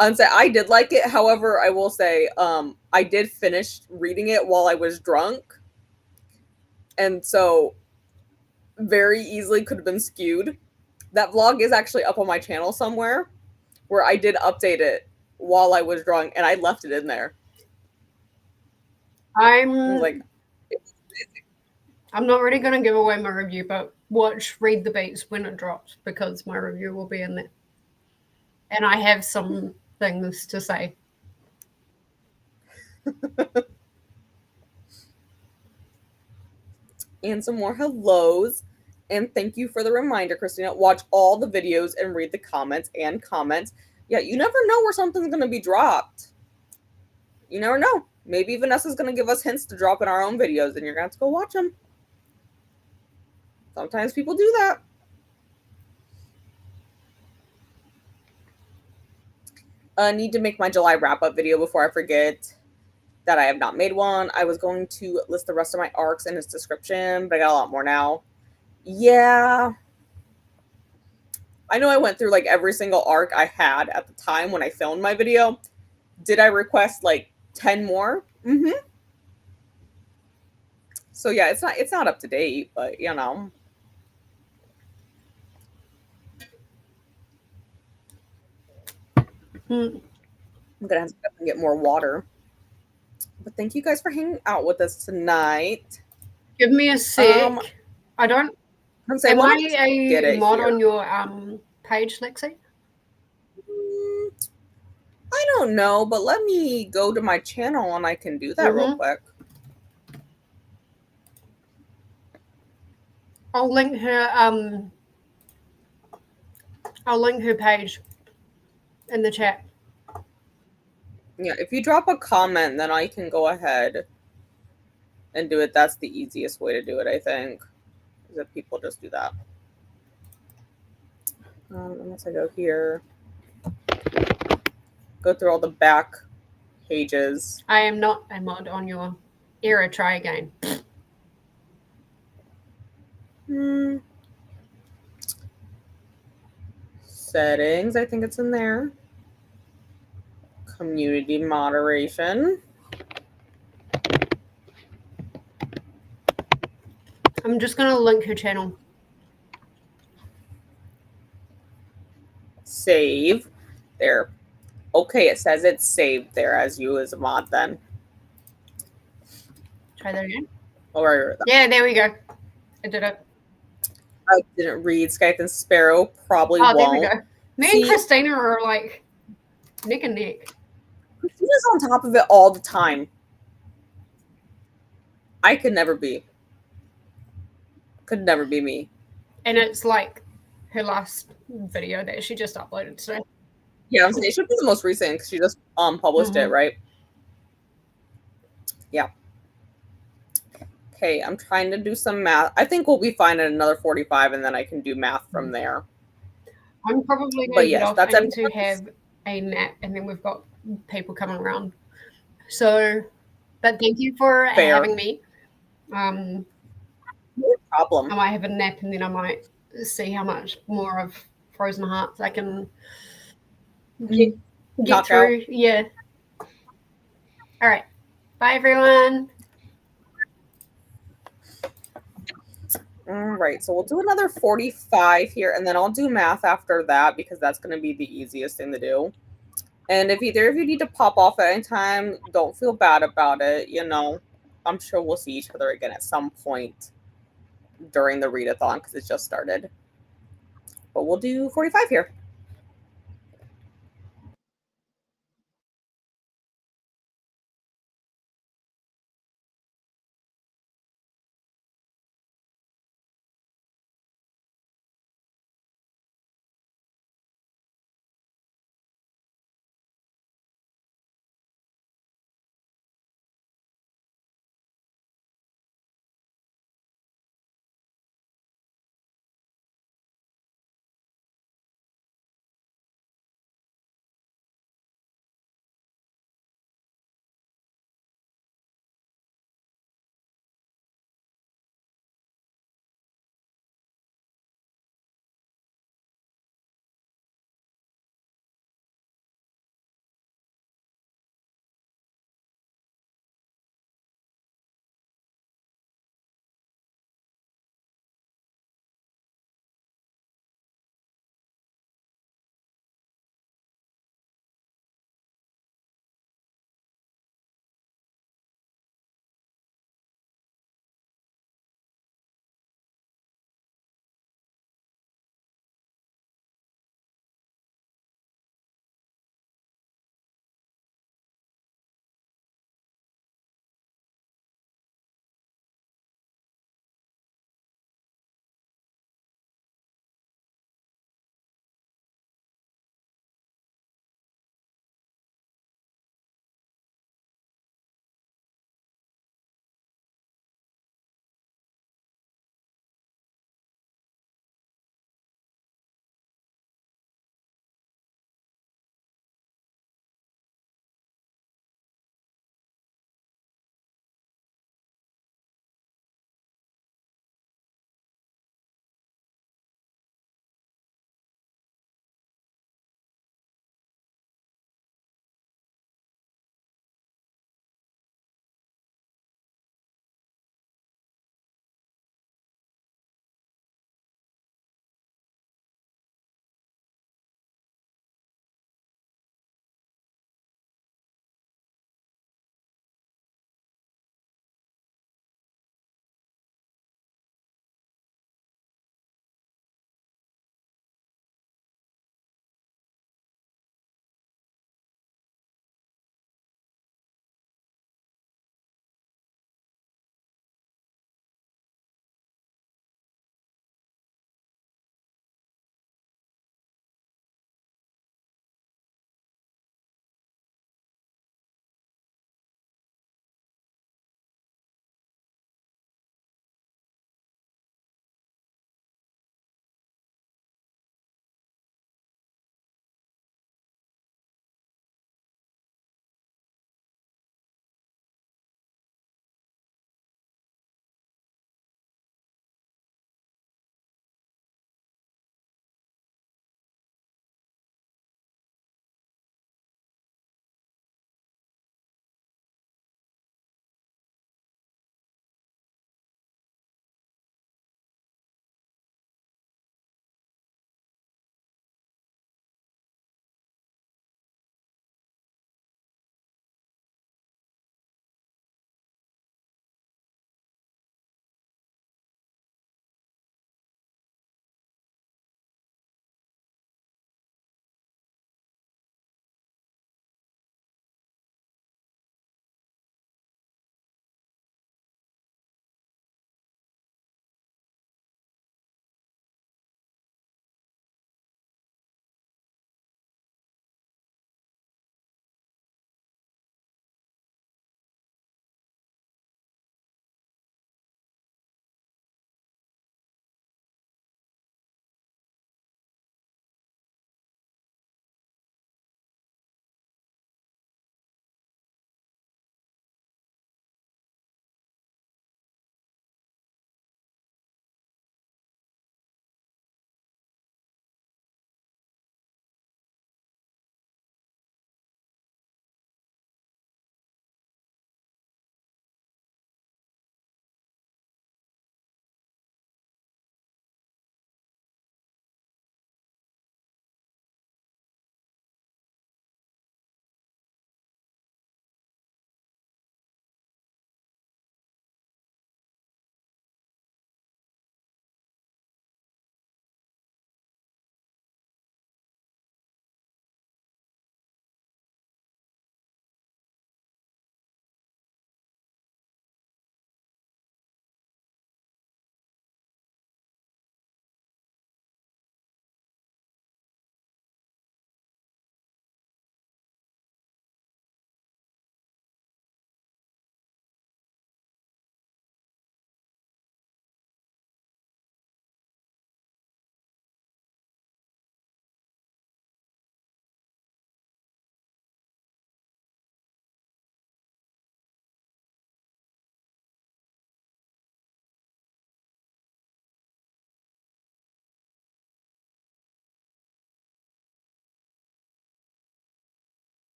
I did like it. However, I will say, I did finish reading it while I was drunk, and so very easily could have been skewed. That vlog is actually up on my channel somewhere, where I did update it while I was drunk, and I left it in there. I'm not really going to give away my review, but watch Read the Beats when it drops, because my review will be in there. And I have some things to say. And some more hellos. And thank you for the reminder, Christina. Watch all the videos and read the comments and comments. Yeah, you never know where something's going to be dropped. You never know. Maybe Vanessa's going to give us hints to drop in our own videos, and you're going to have to go watch them. Sometimes people do that. Need to make my July wrap-up video before I forget that I have not made one. I was going to list the rest of my arcs in its description, but I got a lot more now. Yeah. I know I went through like every single arc I had at the time when I filmed my video. Did I request like 10 more? Mm-hmm. So yeah, it's not up to date, but you know. I'm gonna have to go and get more water. But thank you guys for hanging out with us tonight. Give me a sec. I don't. Am I a mod on your page, Lexi? I don't know, but let me go to my channel and I can do that real quick. I'll link her. I'll link her page in the chat. Yeah, if you drop a comment, then I can go ahead and do it. That's the easiest way to do it, I think. Is that people just do that. Unless I go here. Go through all the back pages. I am not a mod on your era. Try again. Settings, I think it's in there. Community moderation. I'm just going to link her channel. Save. There. Okay, it says it's saved there as you as a mod then. Try that again. Or yeah, there we go. I did it. I didn't read Skype and Sparrow. Probably won't. There we go. Me and Christina are like neck and neck. Christina's on top of it all the time. I could never be. Could never be me. And it's like her last video that she just uploaded today. Yeah, I'm saying it should be the most recent because she just published it, right? Yeah. Okay, I'm trying to do some math. I think we'll be fine at another 45, and then I can do math from there. I'm probably going to get off and to have a nap, and then we've got people coming around. So, but thank you for having me. No problem. I might have a nap, and then I might see how much more of Frozen Hearts I can get through. Out. Yeah. All right. Bye, everyone. All right, so we'll do another 45 here, and then I'll do math after that because that's going to be the easiest thing to do. And if either of you need to pop off at any time, don't feel bad about it. You know, I'm sure we'll see each other again at some point during the readathon because it just started. But we'll do 45 here.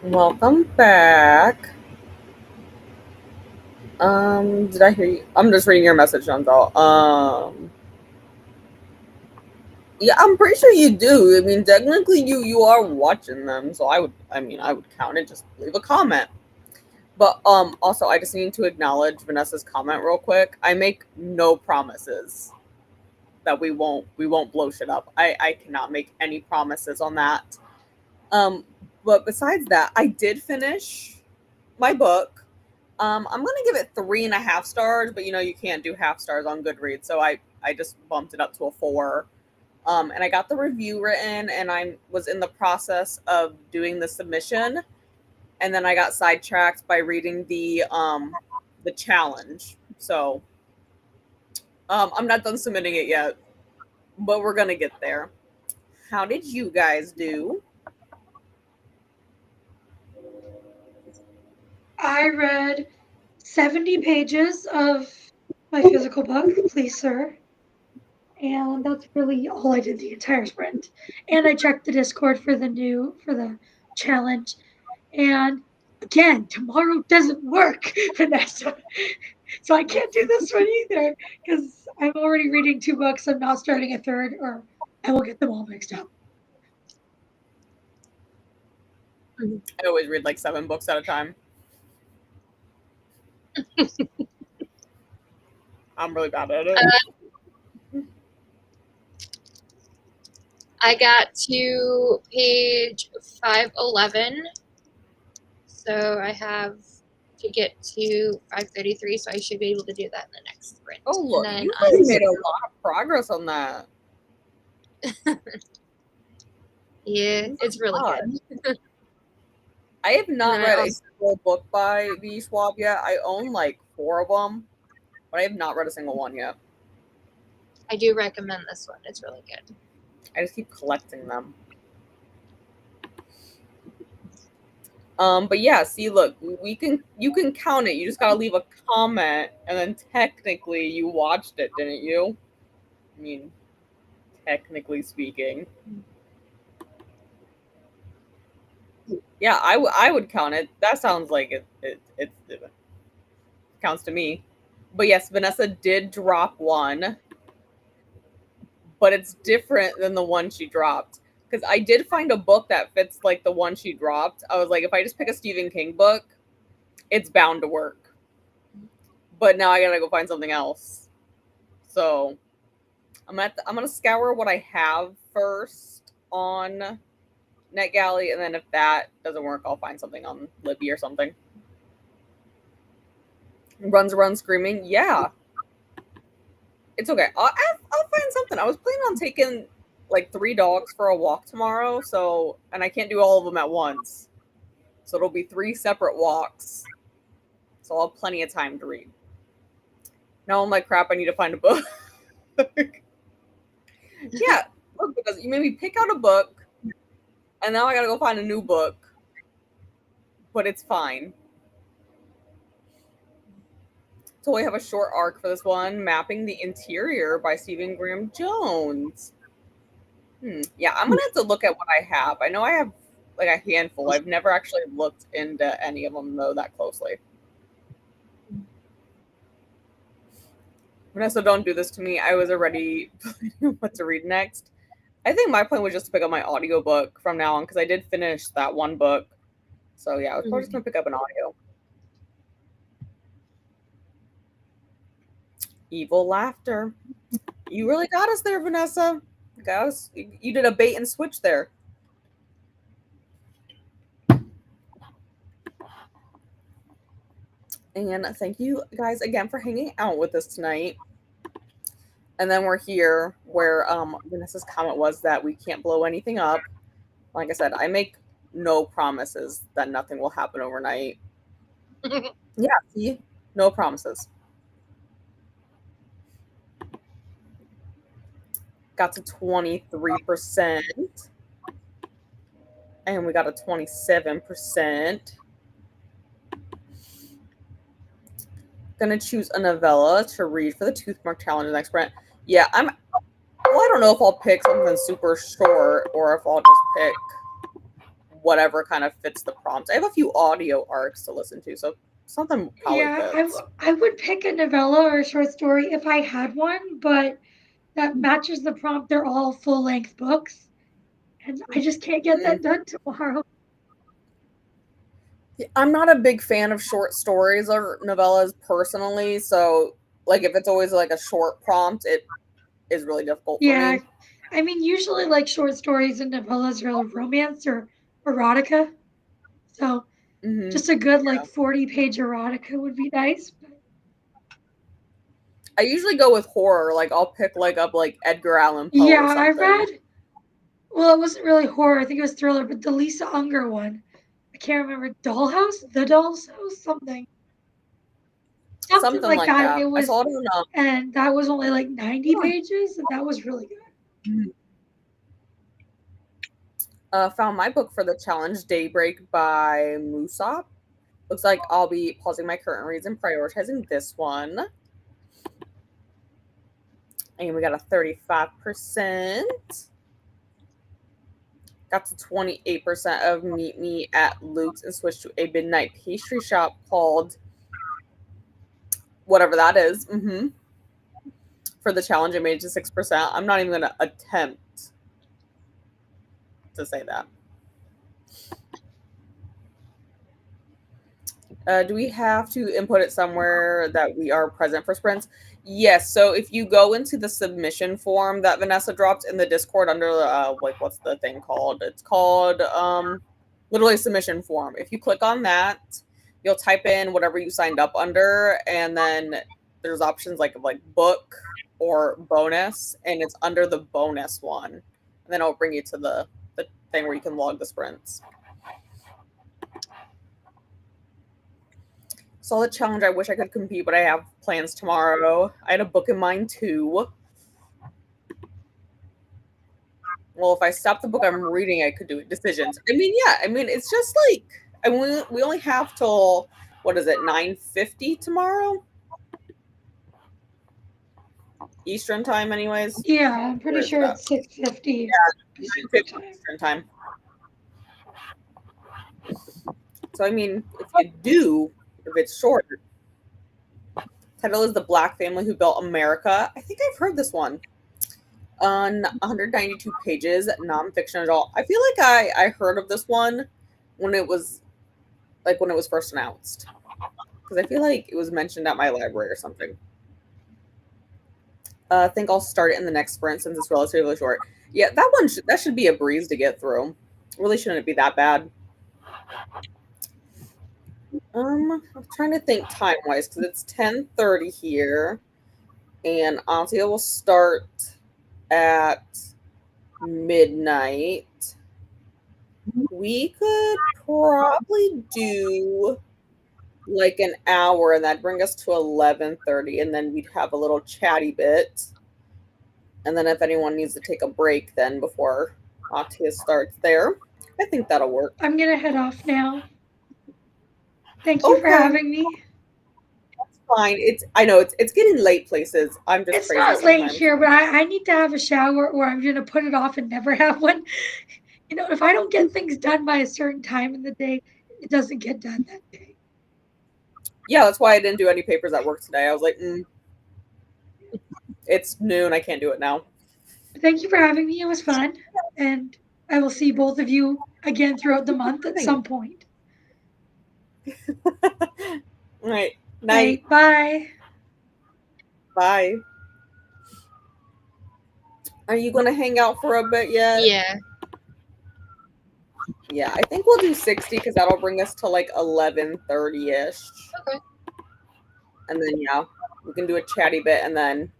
Welcome back. Did I hear you? I'm just reading your message, Shantel. Yeah, I'm pretty sure you do. I mean, technically you are watching them, so I would count it. Just leave a comment. But also I just need to acknowledge Vanessa's comment real quick. I make no promises that we won't blow shit up. I cannot make any promises on that. But besides that, I did finish my book. I'm gonna give it 3.5 stars, but you can't do half stars on Goodreads, so I just bumped it up to a 4. And I got the review written, and I was in the process of doing the submission, and then I got sidetracked by reading the challenge. So I'm not done submitting it yet, but we're gonna get there. How did you guys do? I read 70 pages of my physical book, please, sir. And that's really all I did the entire sprint. And I checked the Discord for the challenge. And again, tomorrow doesn't work, Vanessa. So I can't do this one either because I'm already reading 2 books. I'm not starting a third, or I will get them all mixed up. I always read like 7 books at a time. I'm really bad at it. I got to page 511, so I have to get to 533, so I should be able to do that in the next sprint. Oh, look, you really made a lot of progress on that. Yeah, it's really good. I have not read a single book by V. Schwab yet. I own like 4 of them, but I have not read a single one yet. I do recommend this one. It's really good. I just keep collecting them. But yeah, see, look, you can count it. You just gotta leave a comment, and then technically you watched it, didn't you? I mean, technically speaking. Yeah, I would count it. That sounds like it counts to me. But yes, Vanessa did drop one, but it's different than the one she dropped. Because I did find a book that fits like the one she dropped. I was like, if I just pick a Stephen King book, it's bound to work. But now I gotta go find something else. So I'm gonna scour what I have first on NetGalley, and then if that doesn't work, I'll find something on Libby or something. Runs around screaming, yeah. It's okay. I'll find something. I was planning on taking like 3 dogs for a walk tomorrow, and I can't do all of them at once. So it'll be 3 separate walks. So I'll have plenty of time to read. Now I'm like, crap, I need to find a book. Yeah, look, because you made me pick out a book, and now I gotta go find a new book. But it's fine. So we have a short arc for this one, Mapping the Interior by Stephen Graham Jones. Yeah, I'm gonna have to look at what I have. I know I have like a handful. I've never actually looked into any of them though that closely. Vanessa, don't do this to me. I was already planning what to read next. I think my plan was just to pick up my audiobook from now on because I did finish that one book. So yeah, I was probably just gonna pick up an audio. Evil laughter. You really got us there, Vanessa. Guys, you did a bait and switch there. And thank you guys again for hanging out with us tonight. And then we're here where Vanessa's comment was that we can't blow anything up. Like I said, I make no promises that nothing will happen overnight. Yeah, see? No promises. Got to 23%. And we got a 27%. Gonna choose a novella to read for the Toothmark Challenge next sprint. Yeah, I don't know if I'll pick something super short or if I'll just pick whatever kind of fits the prompt. I have a few audio arcs to listen to, so something probably fits. I would pick a novella or a short story if I had one, but that matches the prompt. They're all full-length books, and I just can't get that done tomorrow. I'm not a big fan of short stories or novellas personally, so like if it's always like a short prompt, it is really difficult for me. I mean, usually like short stories and novellas are romance or erotica, so just a good like 40-page erotica would be nice. I usually go with horror. Like I'll pick up Edgar Allan Poe. Yeah, or something. I read. Well, it wasn't really horror. I think it was thriller, but the Lisa Unger one. I can't remember. The Doll's House, something like that. It was, and that was only like 90 pages, and that was really good. Found my book for the challenge, Daybreak by Musop. Looks like I'll be pausing my current reads and prioritizing this one. And we got a 35%. Got to 28% of Meet Me at Luke's and switched to a midnight pastry shop called whatever that is. For the challenge, I made it to 6%. I'm not even going to attempt to say that. Do we have to input it somewhere that we are present for sprints? Yes. So if you go into the submission form that Vanessa dropped in the Discord under what's the thing called? It's called literally submission form. If you click on that, you'll type in whatever you signed up under, and then there's options like book or bonus, and it's under the bonus one, and then it'll bring you to the thing where you can log the sprints. Solid challenge. I wish I could compete, but I have plans tomorrow. I had a book in mind too. Well, if I stop the book I'm reading, I could do decisions. I mean, it's just we only have till, what is it, 9:50 tomorrow? Eastern time, anyways. Yeah, I'm pretty sure it's 6:50. Yeah, 9:50 Eastern time. So, I mean, if it's short, title is The Black Family Who Built America. I think I've heard this one. On 192 pages, nonfiction at all. I feel like I heard of this one when it was first announced, because I feel like it was mentioned at my library or something. I think I'll start it in the next sprint since it's relatively short. Yeah, that should be a breeze to get through. Really shouldn't be that bad. I'm trying to think time-wise because it's 10:30 here, and Ahtiya will start at midnight. We could probably do like an hour, and that'd bring us to 11:30, and then we'd have a little chatty bit. And then if anyone needs to take a break then before Ahtiya starts there, I think that'll work. I'm going to head off now. Thank you for having me. That's fine. I know it's getting late places. I'm just crazy. It's not late here, but I need to have a shower, or I'm going to put it off and never have one. You know, if I don't get things done by a certain time in the day, it doesn't get done that day. Yeah, that's why I didn't do any papers at work today. I was like, it's noon. I can't do it now. Thank you for having me. It was fun. And I will see both of you again throughout the month at some point. All right. Night. Bye. Bye. Are you going to hang out for a bit yet? Yeah. Yeah, I think we'll do 60 because that'll bring us to like 11:30-ish. Okay. And then, yeah, we can do a chatty bit, and then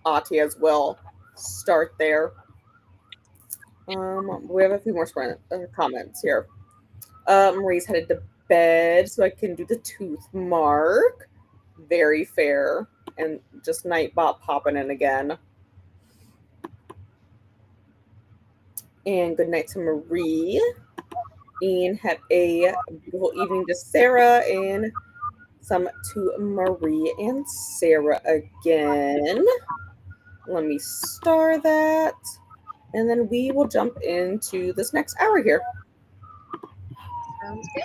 Ahtiya's will start there. We have a few more comments here. Marie's headed to bed so I can do the tooth mark. Very fair. And just Nightbot popping in again. And good night to Marie. And have a beautiful evening to Sarah, and some to Marie and Sarah again. Let me star that. And then we will jump into this next hour here. Sounds good.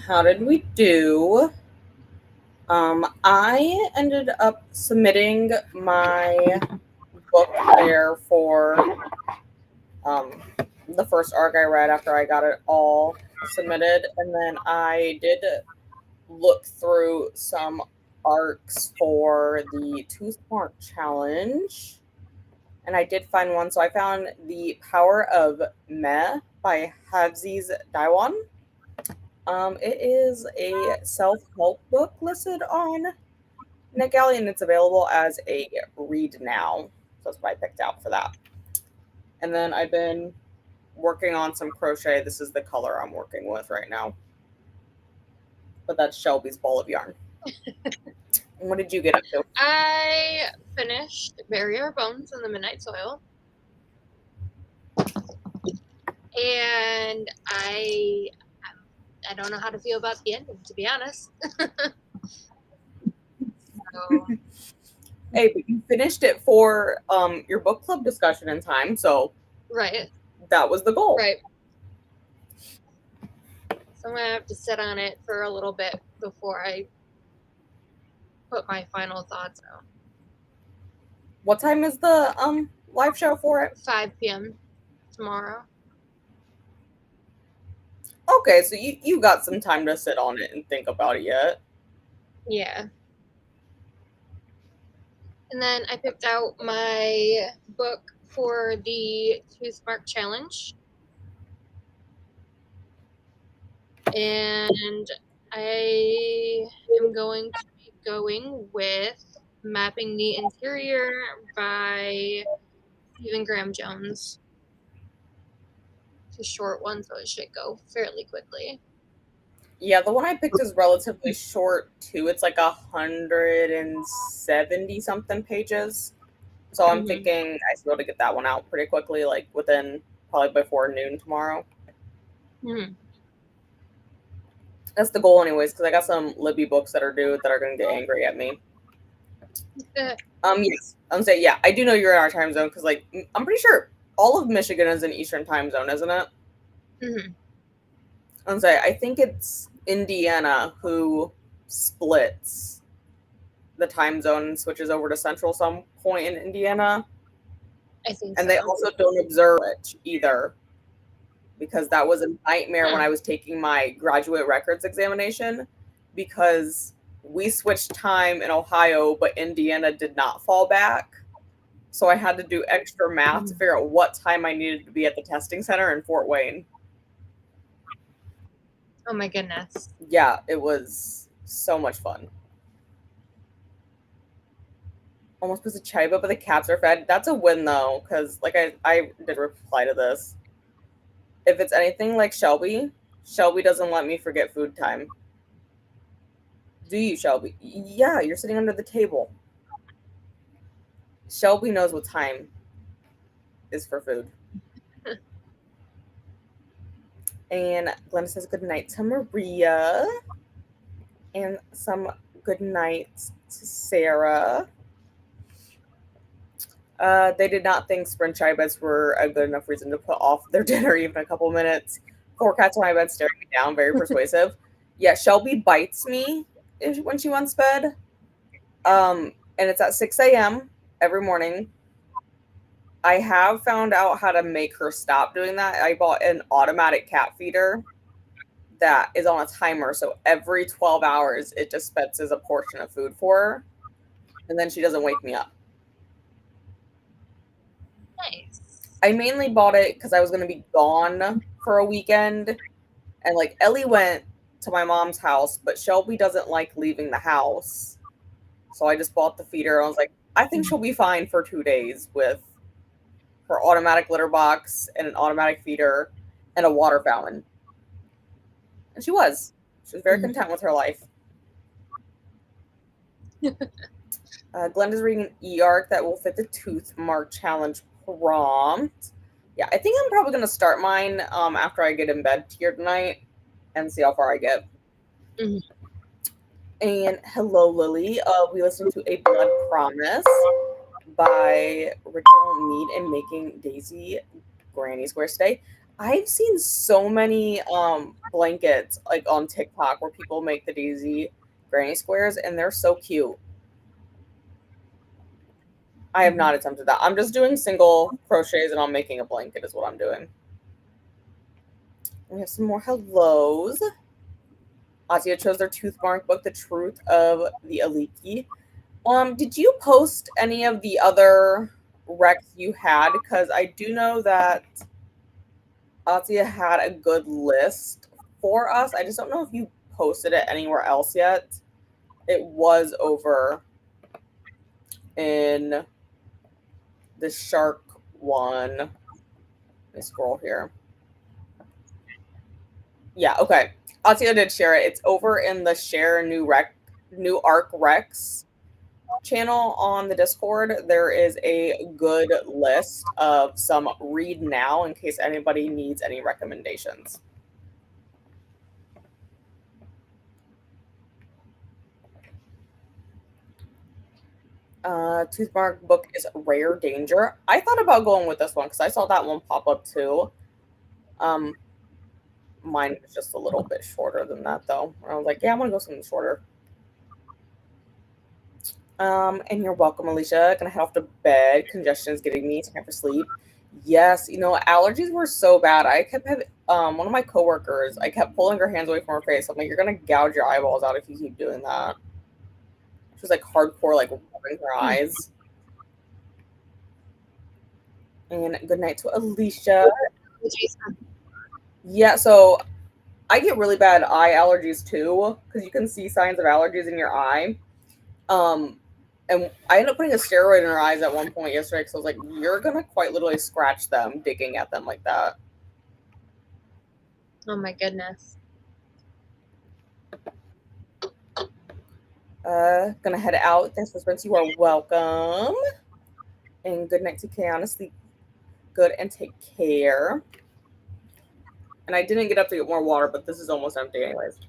how did we do? I ended up submitting my book there for the first arc I read after I got it all submitted, and then I did look through some arcs for the Tooth Mark Challenge, and I did find one. So I found The Power of Meh by Havziz Daiwan. It is a self-help book listed on NetGalley, and it's available as a read now. So that's what I picked out for that. And then I've been working on some crochet. This is the color I'm working with right now. But that's Shelby's ball of yarn. What did you get up to? I finished Bury Our Bones in the Midnight Soil. And I don't know how to feel about the ending, to be honest. So, hey, but you finished it for your book club discussion in time, so right. That was the goal. Right. So I'm going to have to sit on it for a little bit before I put my final thoughts out. What time is the live show for it? 5 p.m. tomorrow. Okay, so you got some time to sit on it and think about it yet. Yeah. And then I picked out my book for the Tooth Mark Challenge. And I am going to be going with Mapping the Interior by Stephen Graham Jones. It's a short one, so it should go fairly quickly. Yeah, the one I picked is relatively short too. It's like 170 something pages. So I'm thinking I should be able to get that one out pretty quickly, like within probably before noon tomorrow. That's the goal anyways, because I got some Libby books that are due that are going to get angry at me. Yes. I'm saying, yeah, I do know you're in our time zone because, like, I'm pretty sure all of Michigan is in Eastern time zone, isn't it? I'm saying, I think it's Indiana who splits the time zone and switches over to Central some point in Indiana. I think and they also don't observe it either, because that was a nightmare when I was taking my graduate records examination, because we switched time in Ohio, but Indiana did not fall back. So I had to do extra math to figure out what time I needed to be at the testing center in Fort Wayne. Oh my goodness. Yeah, it was so much fun. Almost was a chiba, but the cats are fed. That's a win though, because like I did reply to this. If it's anything like Shelby doesn't let me forget food time. Do you, Shelby? Yeah, you're sitting under the table. Shelby knows what time is for food. And Glenda says good night to Maria. And some good nights to Sarah. They did not think sprint chibas were a good enough reason to put off their dinner even a couple minutes. 4 cats on my bed staring me down, very persuasive. Yeah, Shelby bites me when she wants bed. And it's at 6 a.m. every morning. I have found out how to make her stop doing that. I bought an automatic cat feeder that is on a timer. So every 12 hours, it dispenses a portion of food for her. And then she doesn't wake me up. Nice. I mainly bought it because I was going to be gone for a weekend. And like Ellie went to my mom's house, but Shelby doesn't like leaving the house. So I just bought the feeder. I was like, I think she'll be fine for 2 days with her automatic litter box and an automatic feeder and a water fountain. And she was. She was very content with her life. Glenda's reading an e-arc that will fit the Tooth Mark Challenge prompt. Yeah, I think I'm probably going to start mine after I get in bed here tonight and see how far I get. And hello, Lily. We listened to A Blood Promise by Original Meat and Making Daisy Granny Square today. I've seen so many blankets like on TikTok where people make the Daisy granny squares, and they're so cute. I have not attempted that. I'm just doing single crochets and I'm making a blanket is what I'm doing. We have some more hellos. Ahtiya chose their tooth mark book, The Truth of the Aliki. Did you post any of the other recs you had? Because I do know that Ahtiya had a good list for us. I just don't know if you posted it anywhere else yet. It was over in the shark one. Let me scroll here. Yeah, okay. Ahtiya did share it. It's over in the Share New Arc Recs channel on the Discord. There is a good list of some read now in case anybody needs any recommendations. Toothmark book is Rare Danger. I thought about going with this one because I saw that one pop up too. Mine was just a little bit shorter than that though. I was like, yeah, I'm gonna go something shorter. And you're welcome, Alicia. Gonna head off to bed. Congestion is getting me. Time for sleep. Yes, allergies were so bad. I kept having one of my coworkers. I kept pulling her hands away from her face. I'm like, you're gonna gouge your eyeballs out if you keep doing that. She was like hardcore, like rubbing her eyes. And good night to Alicia. Yeah, so I get really bad eye allergies too because you can see signs of allergies in your eye. And I ended up putting a steroid in her eyes at one point yesterday because I was like, you're going to quite literally scratch them, digging at them like that. Oh my goodness. Gonna head out. Thanks for Spence. You are welcome. And good night to Kiana. Sleep good and take care. And I didn't get up to get more water, but this is almost empty anyways.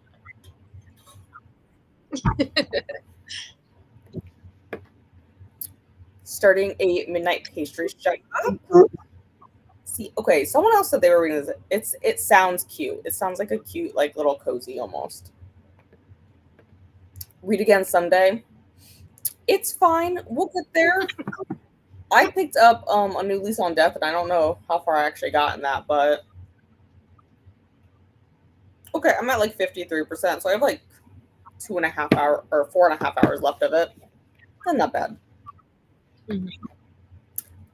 Starting a midnight pastry shop. See, okay, someone else said they were reading this. It sounds cute. It sounds like a cute, like little cozy almost. Read again someday. It's fine. We'll get there. I picked up a new Lease on Death, and I don't know how far I actually got in that, but okay, I'm at like 53%, so I have like 2.5 hours or 4.5 hours left of it. Not bad. Mm-hmm.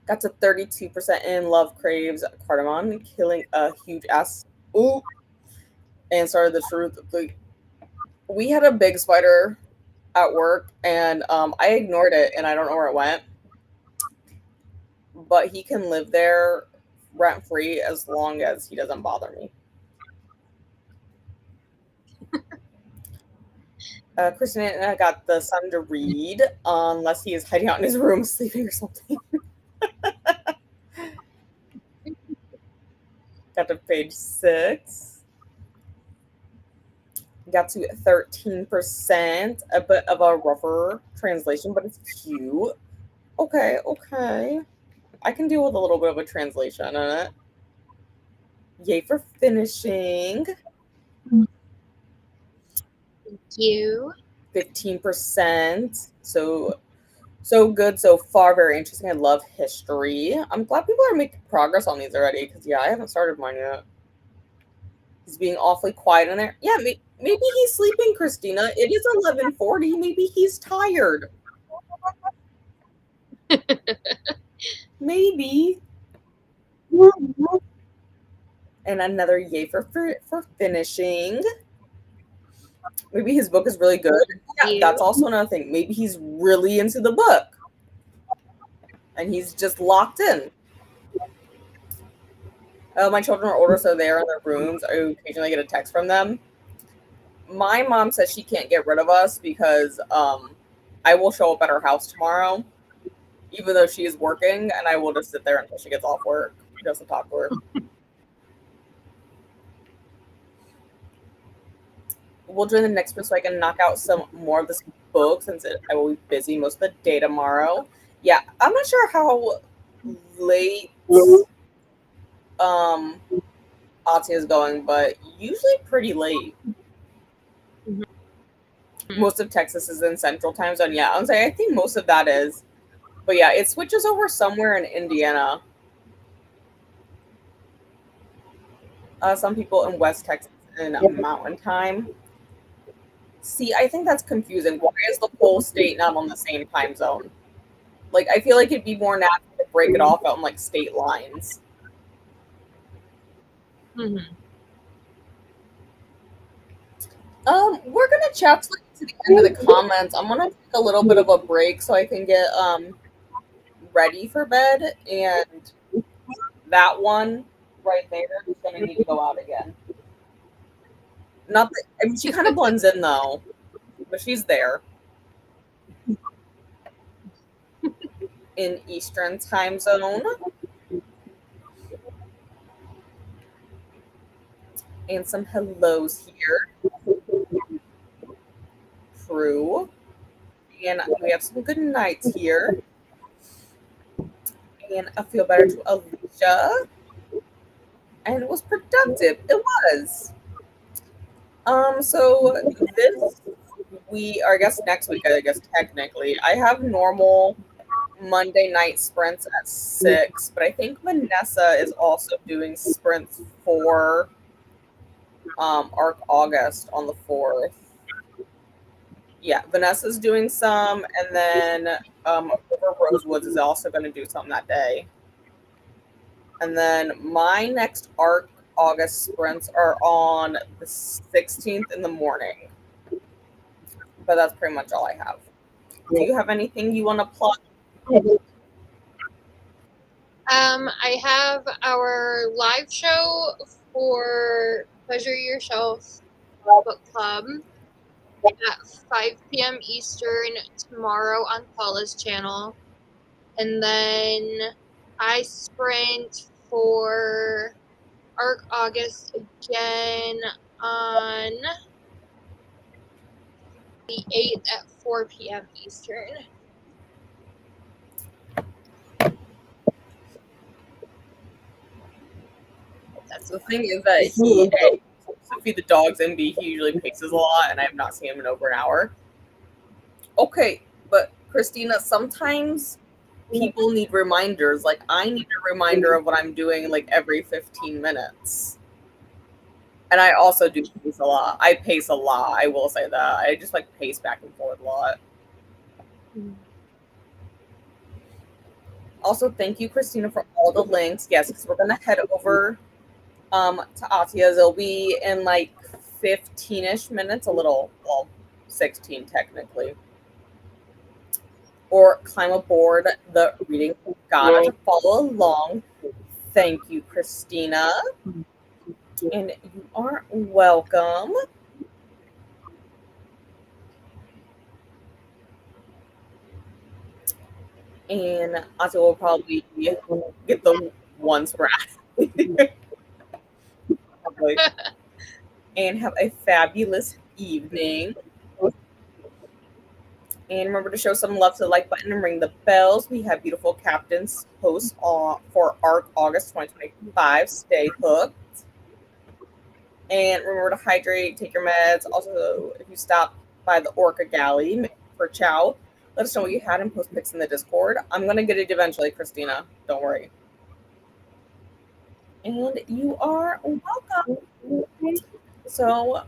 Got to 32% in Love Craves Cardamom, killing a huge ass. Ooh. And started The Truth. We had a big spider at work, and I ignored it, and I don't know where it went. But he can live there rent-free as long as he doesn't bother me. Christina got the son to read, unless he is hiding out in his room sleeping or something. Got to page 6. Got to 13%. A bit of a rougher translation, but it's cute. Okay. I can deal with a little bit of a translation in it. Yay for finishing. Thank you. 15%. So good so far. Very interesting. I love history. I'm glad people are making progress on these already because, yeah, I haven't started mine yet. He's being awfully quiet in there. Yeah, maybe he's sleeping, Christina. It is 11:40. Maybe he's tired. Maybe. And another yay for finishing. Maybe his book is really good. Yeah, that's also another thing. Maybe he's really into the book. And he's just locked in. My children are older, so they are in their rooms. I occasionally get a text from them. My mom says she can't get rid of us because I will show up at her house tomorrow, even though she is working, and I will just sit there until she gets off work just to talk to her. We'll join the next one so I can knock out some more of this book since I will be busy most of the day tomorrow. Yeah, I'm not sure how late Ahtiya is going, but usually pretty late. Most of Texas is in Central Time Zone. Yeah, I'm saying I think most of that is. But yeah, it switches over somewhere in Indiana. Some people in West Texas in Mountain Time. See, I think that's confusing. Why is the whole state not on the same time zone? Like, I feel like it'd be more natural to break it off on like state lines. Mm-hmm. We're gonna chat to the end of the comments. I'm gonna take a little bit of a break so I can get ready for bed, and that one right there is gonna need to go out again. Not that, I mean, she kind of blends in though, but she's there. In Eastern Time Zone. And some hellos here. True. And we have some good nights here. And I feel better to Alicia. And it was productive. It was. So this week, or I guess next week, I guess technically, I have normal Monday night sprints at 6, but I think Vanessa is also doing sprints for Arc August on the 4th. Yeah, Vanessa's doing some, and then River Rosewoods is also going to do something that day. And then my next Arc August sprints are on the 16th in the morning. But that's pretty much all I have. Do you have anything you want to plug? I have our live show for Pleasure Yourself Book Club at 5 p.m. Eastern tomorrow on Paula's channel. And then I sprint for Arc August again on the 8th at 4 p.m. Eastern. The thing is that he to feed the dogs and he usually paces a lot, and I have not seen him in over an hour. Okay, but Christina, sometimes people need reminders. Like, I need a reminder of what I'm doing like every 15 minutes. And I also do pace a lot. I pace a lot, I will say that. I just like pace back and forth a lot. Also, thank you, Christina, for all the links. Yes, because we're gonna head over to Ahtiya's. It'll be in like 15-ish minutes, 16 technically. Or climb aboard the reading Ghana to follow along. Thank you, Christina. And you are welcome. And Ahtiya will probably get them once we're at and have a fabulous evening. And remember to show some love to the like button and ring the bells. We have beautiful captains hosts for Arc August 2025. Stay hooked. And remember to hydrate, take your meds. Also, if you stop by the Orca Galley for chow, let us know what you had and post pics in the Discord. I'm going to get it eventually, Christina. Don't worry. And you are welcome. So